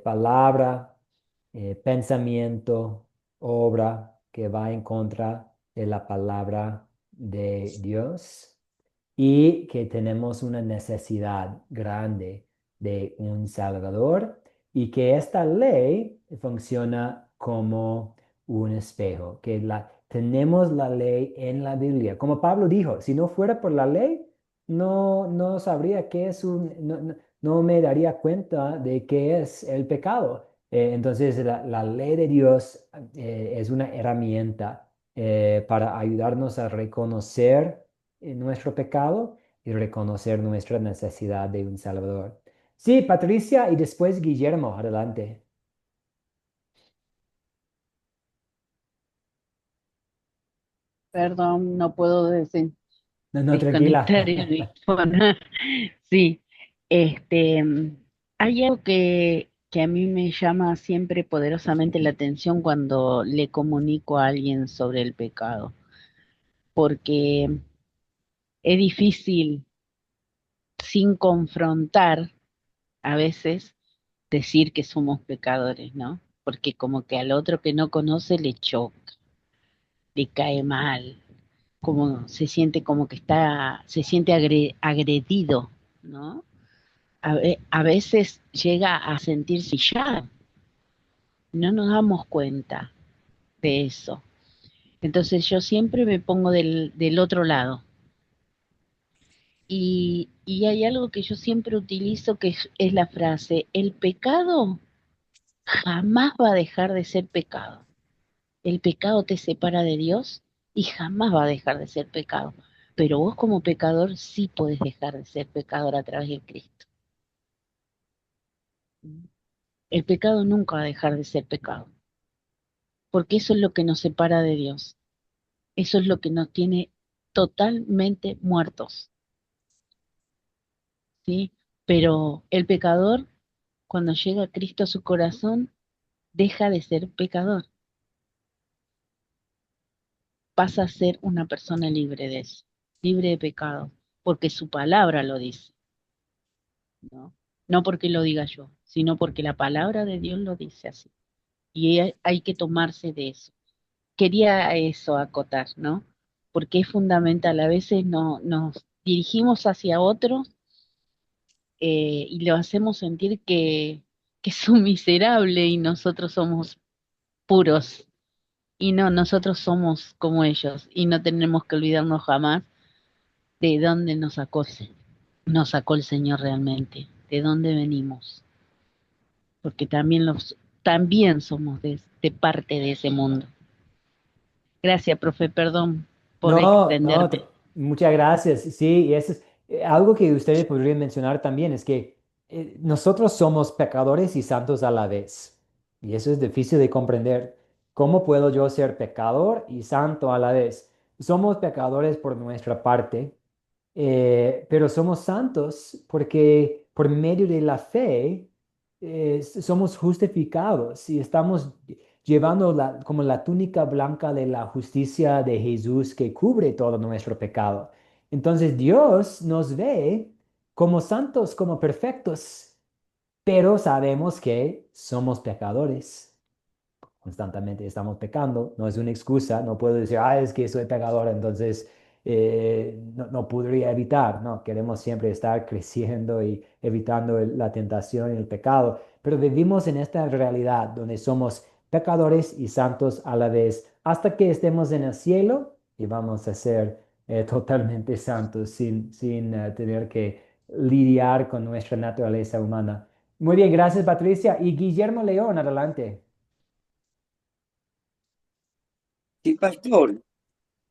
palabra, pensamiento, obra que va en contra de la palabra de Dios y que tenemos una necesidad grande de un Salvador y que esta ley funciona como un espejo, que tenemos la ley en la Biblia. Como Pablo dijo, si no fuera por la ley, no sabría qué es no me daría cuenta de qué es el pecado. Entonces, la ley de Dios es una herramienta para ayudarnos a reconocer nuestro pecado y reconocer nuestra necesidad de un Salvador. Sí, Patricia y después Guillermo, adelante. Perdón, no puedo No, tranquila. desconectar el micrófono. Sí, este, hay algo que a mí me llama siempre poderosamente la atención cuando le comunico a alguien sobre el pecado, porque es difícil sin confrontar a veces decir que somos pecadores, ¿no? Porque como que al otro que no conoce le choca, le cae mal, como se siente como que se siente agredido, ¿no? A veces llega a sentirse ya, no nos damos cuenta de eso. Entonces yo siempre me pongo del otro lado. Y hay algo que yo siempre utilizo que es la frase, el pecado jamás va a dejar de ser pecado. El pecado te separa de Dios y jamás va a dejar de ser pecado. Pero vos como pecador sí podés dejar de ser pecador a través de Cristo. El pecado nunca va a dejar de ser pecado, porque eso es lo que nos separa de Dios. Eso es lo que nos tiene totalmente muertos, ¿sí? Pero el pecador, cuando llega Cristo a su corazón, deja de ser pecador, pasa a ser una persona libre de eso, libre de pecado, porque su palabra lo dice, ¿no? No porque lo diga yo, sino porque la palabra de Dios lo dice así. Y hay que tomarse de eso. Quería eso acotar, ¿no? Porque es fundamental. A veces no, nos dirigimos hacia otro y lo hacemos sentir que es un miserable y nosotros somos puros. Y no, nosotros somos como ellos y no tenemos que olvidarnos jamás de dónde nos sacó el Señor realmente, de dónde venimos, porque también somos de parte de ese mundo. Gracias, profe, perdón por No, extenderme. muchas gracias. Sí, y eso es algo que ustedes podrían mencionar también, es que nosotros somos pecadores y santos a la vez. Y eso es difícil de comprender. ¿Cómo puedo yo ser pecador y santo a la vez? Somos pecadores por nuestra parte, pero somos santos porque por medio de la fe somos justificados y estamos llevando como la túnica blanca de la justicia de Jesús que cubre todo nuestro pecado. Entonces Dios nos ve como santos, como perfectos, pero sabemos que somos pecadores. Constantemente estamos pecando, no es una excusa, no puedo decir, es que soy pecador, entonces no podría evitar, no, queremos siempre estar creciendo y evitando la tentación y el pecado, pero vivimos en esta realidad donde somos pecadores y santos a la vez, hasta que estemos en el cielo y vamos a ser totalmente santos sin tener que lidiar con nuestra naturaleza humana. Muy bien, gracias Patricia. Y Guillermo León, adelante. Sí, pastor,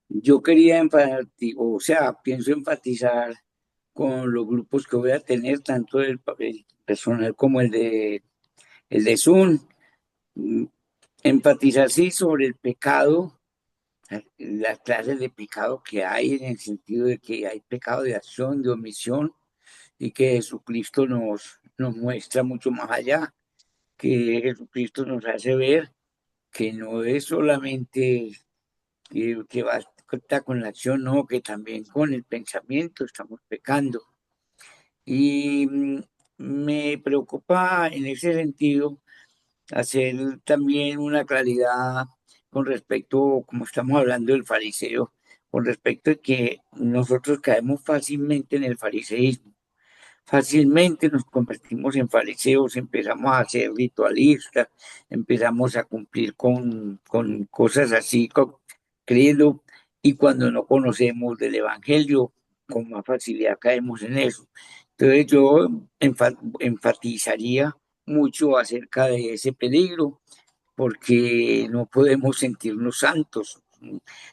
yo quería enfatizar, o sea, pienso enfatizar con los grupos que voy a tener, tanto el personal como el de Zoom, mm, enfatizar sí sobre el pecado, las clases de pecado que hay en el sentido de que hay pecado de acción, de omisión, y que Jesucristo nos muestra mucho más allá, que Jesucristo nos hace ver que no es solamente que basta con la acción, no, que también con el pensamiento estamos pecando. Y me preocupa en ese sentido hacer también una claridad con respecto, como estamos hablando del fariseo, con respecto de que nosotros caemos fácilmente en el fariseísmo. Fácilmente nos convertimos en fariseos, empezamos a ser ritualistas, empezamos a cumplir con cosas así, creyendo, y cuando no conocemos del Evangelio, con más facilidad caemos en eso. Entonces yo enfatizaría mucho acerca de ese peligro, porque no podemos sentirnos santos.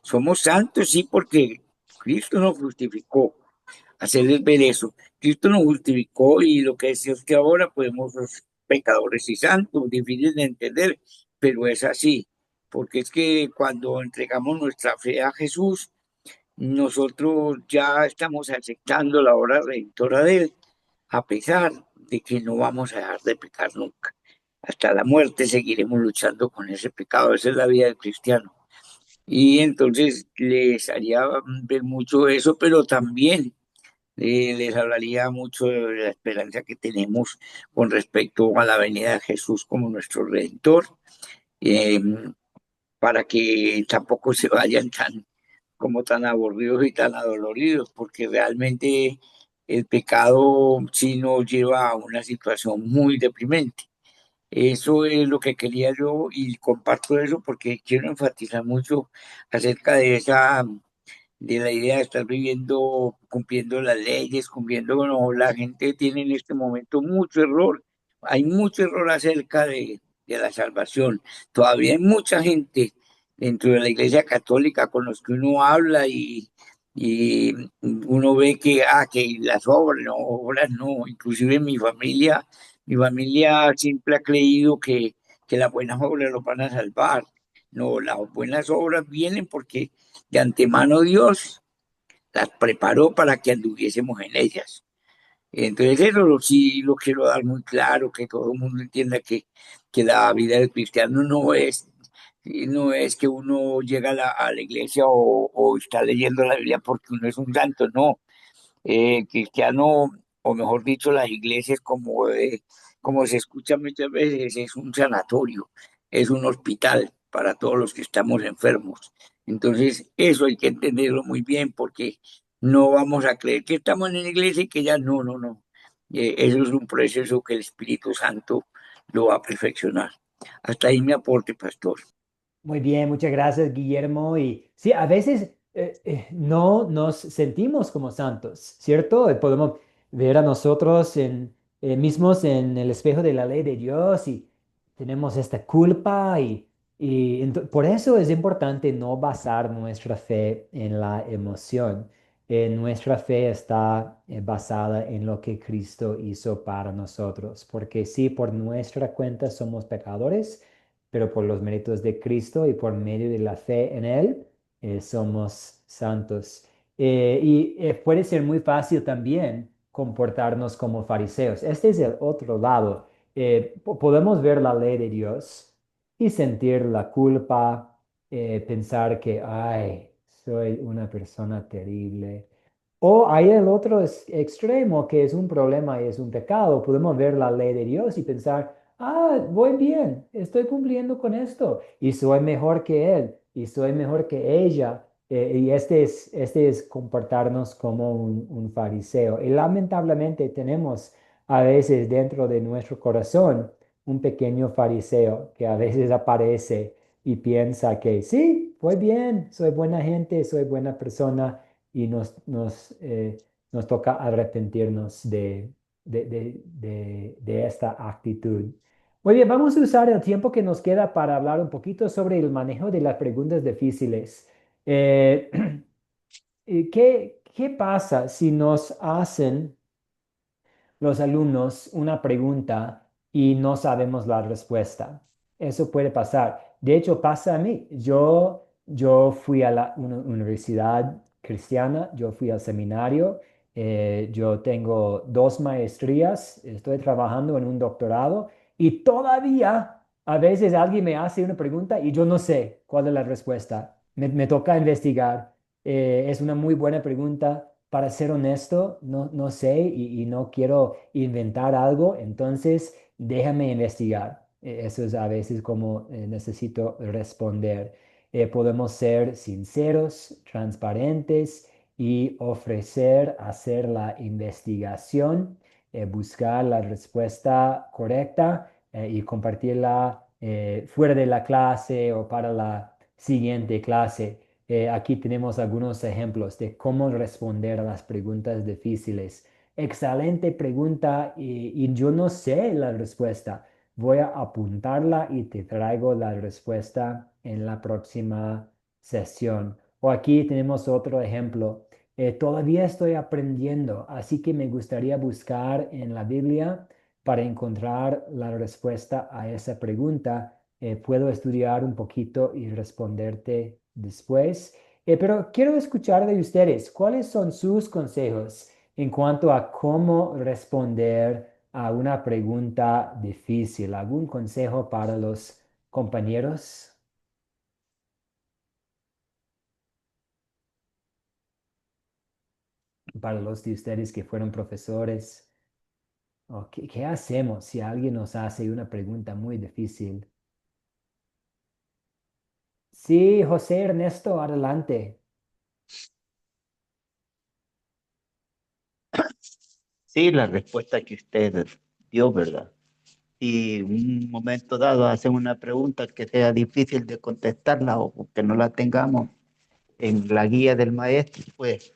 Somos santos, sí, porque Cristo nos justificó, hacerles ver eso. Cristo nos justificó y lo que decía es que ahora podemos ser pecadores y santos, difícil de entender, pero es así, porque es que cuando entregamos nuestra fe a Jesús, nosotros ya estamos aceptando la obra redentora de Él, a pesar de que no vamos a dejar de pecar nunca. Hasta la muerte seguiremos luchando con ese pecado, esa es la vida del cristiano. Y entonces les haría ver mucho eso, pero también les hablaría mucho de la esperanza que tenemos con respecto a la venida de Jesús como nuestro Redentor, eh, para que tampoco se vayan tan aburridos y tan adoloridos, porque realmente el pecado sí nos lleva a una situación muy deprimente. Eso es lo que quería yo y comparto eso porque quiero enfatizar mucho acerca de la idea de estar viviendo, cumpliendo las leyes, cumpliendo, bueno, la gente tiene en este momento mucho error, hay mucho error acerca de la salvación. Todavía hay mucha gente dentro de la Iglesia Católica con los que uno habla y uno ve que, que las obras no, inclusive mi familia siempre ha creído que las buenas obras lo van a salvar. No, las buenas obras vienen porque de antemano Dios las preparó para que anduviésemos en ellas. Entonces eso sí lo quiero dar muy claro, que todo el mundo entienda que la vida del cristiano no es que uno llega a la iglesia o está leyendo la Biblia porque uno es un santo, no. Cristiano, o mejor dicho, las iglesias como se escucha muchas veces, es un sanatorio, es un hospital para todos los que estamos enfermos. Entonces, eso hay que entenderlo muy bien porque no vamos a creer que estamos en la iglesia y que ya no, no, no. Eso es un proceso que el Espíritu Santo lo va a perfeccionar. Hasta ahí mi aporte, pastor. Muy bien, muchas gracias, Guillermo. Y sí, a veces no nos sentimos como santos, ¿cierto? Podemos ver a nosotros mismos en el espejo de la ley de Dios y tenemos esta culpa y por eso es importante no basar nuestra fe en la emoción. Nuestra fe está basada en lo que Cristo hizo para nosotros, porque si por nuestra cuenta somos pecadores, pero por los méritos de Cristo y por medio de la fe en Él, somos santos. Y puede ser muy fácil también comportarnos como fariseos. Este es el otro lado. Podemos ver la ley de Dios y sentir la culpa, pensar que, ay, soy una persona terrible. O hay el otro extremo que es un problema y es un pecado. Podemos ver la ley de Dios y pensar, voy bien, estoy cumpliendo con esto y soy mejor que él y soy mejor que ella. Y este es comportarnos como un fariseo. Y lamentablemente tenemos a veces dentro de nuestro corazón un pequeño fariseo que a veces aparece y piensa que sí, voy bien, soy buena gente, soy buena persona y nos toca arrepentirnos de esta actitud. Muy bien, vamos a usar el tiempo que nos queda para hablar un poquito sobre el manejo de las preguntas difíciles. Eh, ¿qué pasa si nos hacen los alumnos una pregunta y no sabemos la respuesta? Eso puede pasar. De hecho, pasa a mí. Yo fui a una universidad cristiana, yo fui al seminario, Yo tengo 2 maestrías, estoy trabajando en un doctorado y todavía a veces alguien me hace una pregunta y yo no sé cuál es la respuesta. Me toca investigar. Es una muy buena pregunta. Para ser honesto, no sé y no quiero inventar algo, entonces déjame investigar. Eso es a veces como necesito responder. Podemos ser sinceros, transparentes y ofrecer hacer la investigación, buscar la respuesta correcta y compartirla fuera de la clase o para la siguiente clase. Aquí tenemos algunos ejemplos de cómo responder a las preguntas difíciles. Excelente pregunta y yo no sé la respuesta. Voy a apuntarla y te traigo la respuesta en la próxima sesión. O aquí tenemos otro ejemplo. Todavía estoy aprendiendo, así que me gustaría buscar en la Biblia para encontrar la respuesta a esa pregunta. Puedo estudiar un poquito y responderte después. Pero quiero escuchar de ustedes, ¿cuáles son sus consejos en cuanto a cómo responder a una pregunta difícil? ¿Algún consejo para los compañeros? Para los de ustedes que fueron profesores. ¿O qué hacemos si alguien nos hace una pregunta muy difícil? Sí, José Ernesto, adelante. Sí, la respuesta que usted dio, ¿verdad? Si en un momento dado hacen una pregunta que sea difícil de contestarla o que no la tengamos en la guía del maestro, pues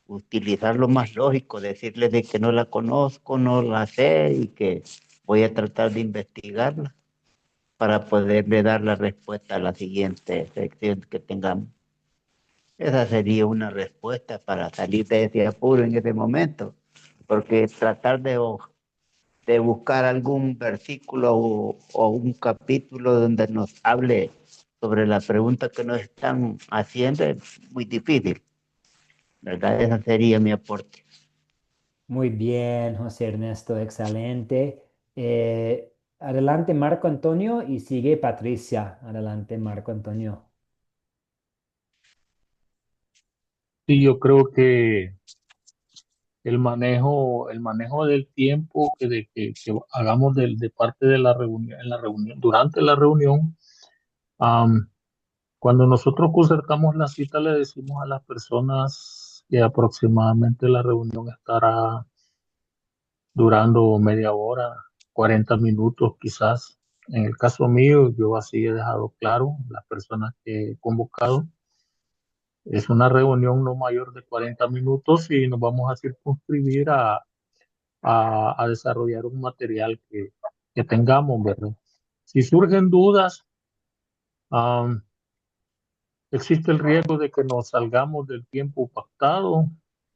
utilizar lo más lógico, decirle de que no la conozco, no la sé y que voy a tratar de investigarla para poderle dar la respuesta a la siguiente sección que tengamos. Esa sería una respuesta para salir de ese apuro en ese momento, porque tratar de buscar algún versículo o un capítulo donde nos hable sobre la pregunta que nos están haciendo es muy difícil, ¿verdad? Ese sería mi aporte. Muy bien, José Ernesto, excelente. Adelante, Marco Antonio, y sigue Patricia. Adelante, Marco Antonio. Sí, yo creo que el manejo del tiempo que hagamos de parte de la reunión, en la reunión, durante la reunión, am, cuando nosotros concertamos la cita, le decimos a las personas que aproximadamente la reunión estará durando media hora, 40 minutos quizás. En el caso mío, yo así he dejado claro, las personas que he convocado, es una reunión no mayor de 40 minutos y nos vamos a circunscribir a desarrollar un material que tengamos, ¿verdad? Si surgen dudas, am, existe el riesgo de que nos salgamos del tiempo pactado,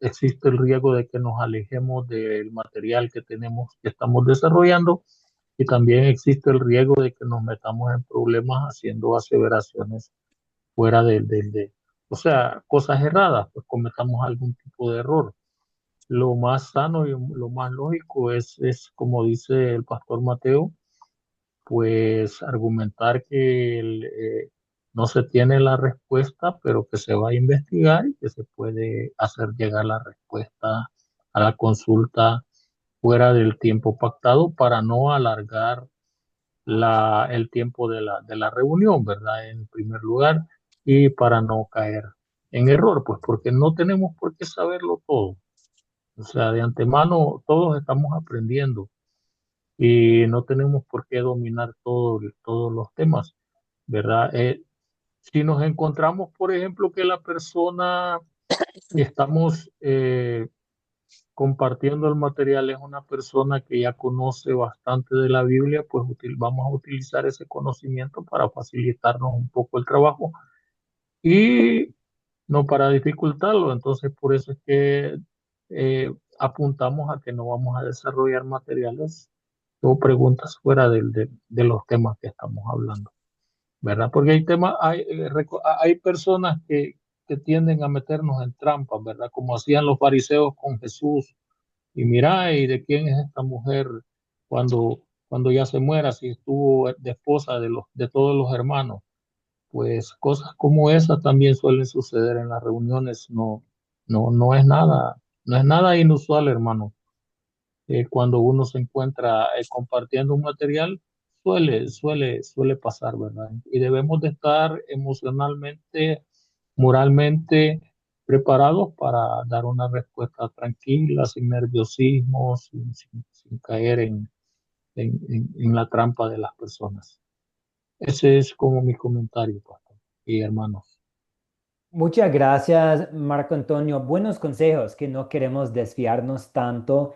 existe el riesgo de que nos alejemos del material que tenemos, que estamos desarrollando, y también existe el riesgo de que nos metamos en problemas haciendo aseveraciones fuera o sea, cosas erradas, pues cometamos algún tipo de error. Lo más sano y lo más lógico es como dice el pastor Mateo, pues argumentar que no se tiene la respuesta, pero que se va a investigar y que se puede hacer llegar la respuesta a la consulta fuera del tiempo pactado para no alargar el tiempo de la reunión, ¿verdad? En primer lugar, y para no caer en error, pues porque no tenemos por qué saberlo todo. O sea, de antemano todos estamos aprendiendo y no tenemos por qué dominar todos los temas, ¿verdad? Si nos encontramos, por ejemplo, que la persona que estamos compartiendo el material es una persona que ya conoce bastante de la Biblia, pues vamos a utilizar ese conocimiento para facilitarnos un poco el trabajo y no para dificultarlo. Entonces, por eso es que apuntamos a que no vamos a desarrollar materiales o preguntas fuera de los temas que estamos hablando, ¿verdad? Porque hay temas, hay personas que que tienden a meternos en trampas, ¿verdad? Como hacían los fariseos con Jesús. Y mira, ¿y de quién es esta mujer cuando ya se muera, si estuvo de esposa de todos los hermanos? Pues cosas como esas también suelen suceder en las reuniones. No es nada, no es nada inusual, hermano. Cuando uno se encuentra compartiendo un material, suele pasar, ¿verdad? Y debemos de estar emocionalmente, moralmente preparados para dar una respuesta tranquila, sin nerviosismo, sin caer en la trampa de las personas. Ese es como mi comentario, pastor y hermanos. Muchas gracias, Marco Antonio. Buenos consejos, que no queremos desviarnos tanto,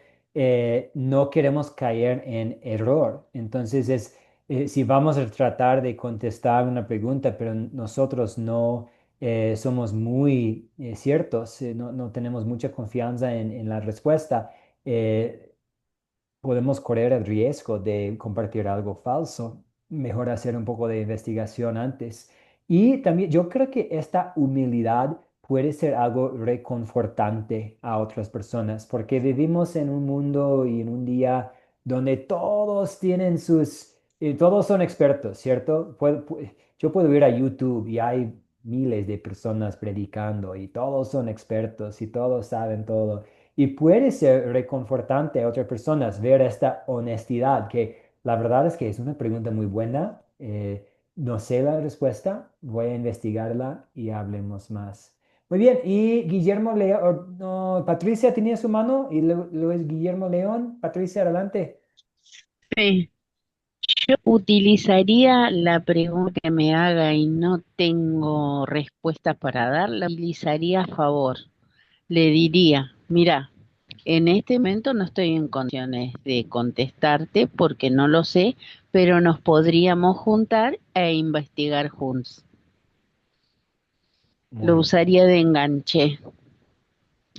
no queremos caer en error. Entonces, si vamos a tratar de contestar una pregunta, pero nosotros no somos muy ciertos, no tenemos mucha confianza en la respuesta, eh, podemos correr el riesgo de compartir algo falso. Mejor hacer un poco de investigación antes. Y también yo creo que esta humildad puede ser algo reconfortante a otras personas, porque vivimos en un mundo y en un día donde todos tienen todos son expertos, ¿cierto? Yo puedo ir a YouTube y hay miles de personas predicando y todos son expertos y todos saben todo. Y puede ser reconfortante a otras personas ver esta honestidad, que la verdad es que es una pregunta muy buena. No sé la respuesta, voy a investigarla y hablemos más. Muy bien, y Guillermo León, no, Patricia tenía su mano y luego es Guillermo León. Patricia, adelante. Sí. Yo utilizaría la pregunta que me haga y no tengo respuesta para dar, la utilizaría a favor. Le diría, mira, en este momento no estoy en condiciones de contestarte porque no lo sé, pero nos podríamos juntar e investigar juntos. Lo Muy bien. usaría de enganche,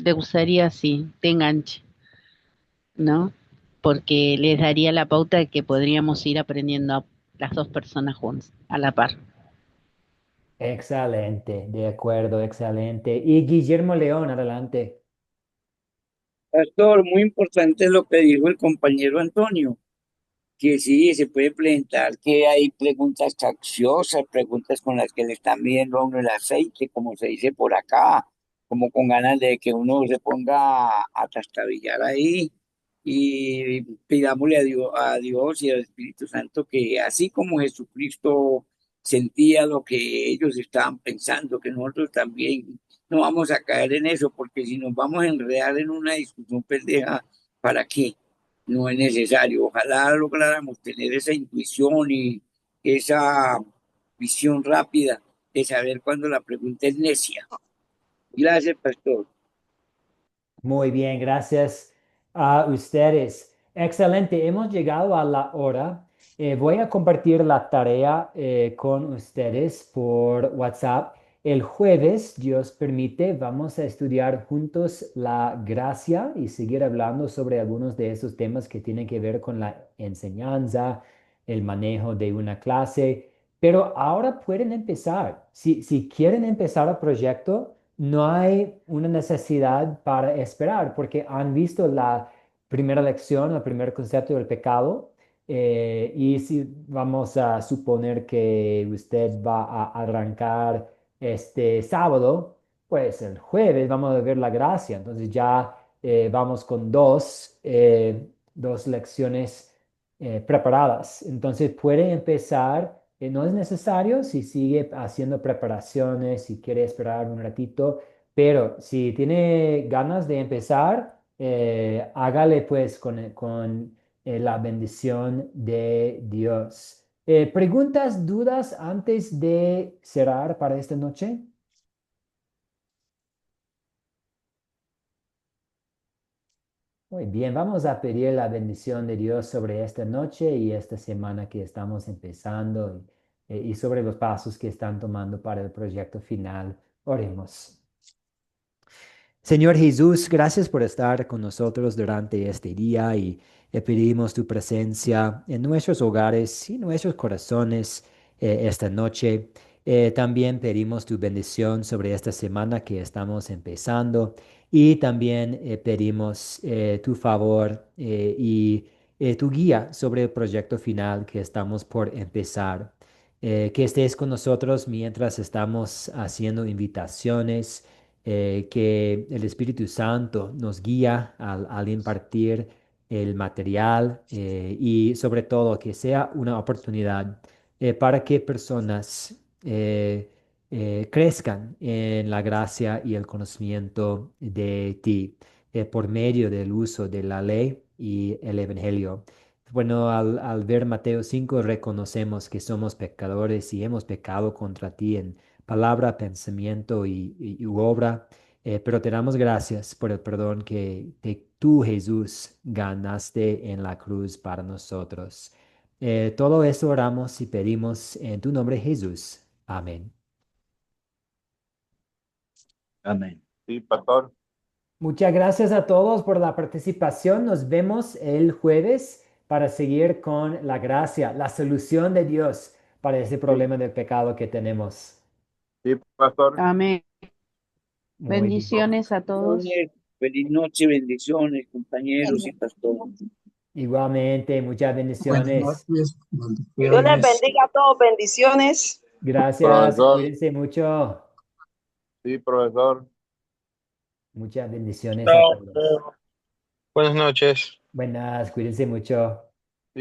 lo usaría así, de enganche, ¿no? Porque les daría la pauta de que podríamos ir aprendiendo las dos personas juntas, a la par. Excelente, de acuerdo, excelente. Y Guillermo León, adelante. Pastor, muy importante lo que dijo el compañero Antonio, que sí, se puede presentar que hay preguntas capciosas, preguntas con las que le están midiendo a uno el aceite, como se dice por acá, como con ganas de que uno se ponga a trastabillar ahí y pidámosle a Dios y al Espíritu Santo que así como Jesucristo sentía lo que ellos estaban pensando, que nosotros también no vamos a caer en eso, porque si nos vamos a enredar en una discusión pendeja, ¿para qué? No es necesario. Ojalá lográramos tener esa intuición y esa visión rápida de saber cuando la pregunta es necia. Gracias, pastor. Muy bien, gracias a ustedes. Excelente, hemos llegado a la hora. Voy a compartir la tarea con ustedes por WhatsApp. El jueves, Dios permite, vamos a estudiar juntos la gracia y seguir hablando sobre algunos de esos temas que tienen que ver con la enseñanza, el manejo de una clase. Pero ahora pueden empezar. Si quieren empezar el proyecto, no hay una necesidad para esperar porque han visto la primera lección, el primer concepto del pecado. Y si vamos a suponer que usted va a arrancar este sábado, pues el jueves vamos a ver la gracia. Entonces ya vamos con dos lecciones preparadas. Entonces puede empezar, no es necesario si sigue haciendo preparaciones, si quiere esperar un ratito, pero si tiene ganas de empezar, hágale pues con la bendición de Dios. ¿Preguntas, dudas antes de cerrar para esta noche? Muy bien, vamos a pedir la bendición de Dios sobre esta noche y esta semana que estamos empezando y sobre los pasos que están tomando para el proyecto final. Oremos. Señor Jesús, gracias por estar con nosotros durante este día y le pedimos tu presencia en nuestros hogares y nuestros corazones esta noche. También pedimos tu bendición sobre esta semana que estamos empezando y también pedimos tu favor y tu guía sobre el proyecto final que estamos por empezar. Que estés con nosotros mientras estamos haciendo invitaciones, que el Espíritu Santo nos guía al impartir el material y sobre todo que sea una oportunidad para que personas crezcan en la gracia y el conocimiento de ti por medio del uso de la ley y el Evangelio. Bueno, al ver Mateo 5 reconocemos que somos pecadores y hemos pecado contra ti en palabra, pensamiento y obra, pero te damos gracias por el perdón que tú, Jesús, ganaste en la cruz para nosotros. Todo eso oramos y pedimos en tu nombre, Jesús. Amén. Amén. Sí, pastor. Muchas gracias a todos por la participación. Nos vemos el jueves para seguir con la gracia, la solución de Dios para ese Sí, problema del pecado que tenemos. sí, pastor. Amén. Muy bien. Bendiciones a todos. Feliz noche, bendiciones, compañeros y pastores. Igualmente, muchas Buenas bendiciones. noches, Dios les bendiciones. bendiga a todos. Bendiciones. Gracias, Profesor. cuídense mucho. Sí, profesor. Muchas bendiciones a todos. Buenas noches. Buenas, cuídense mucho.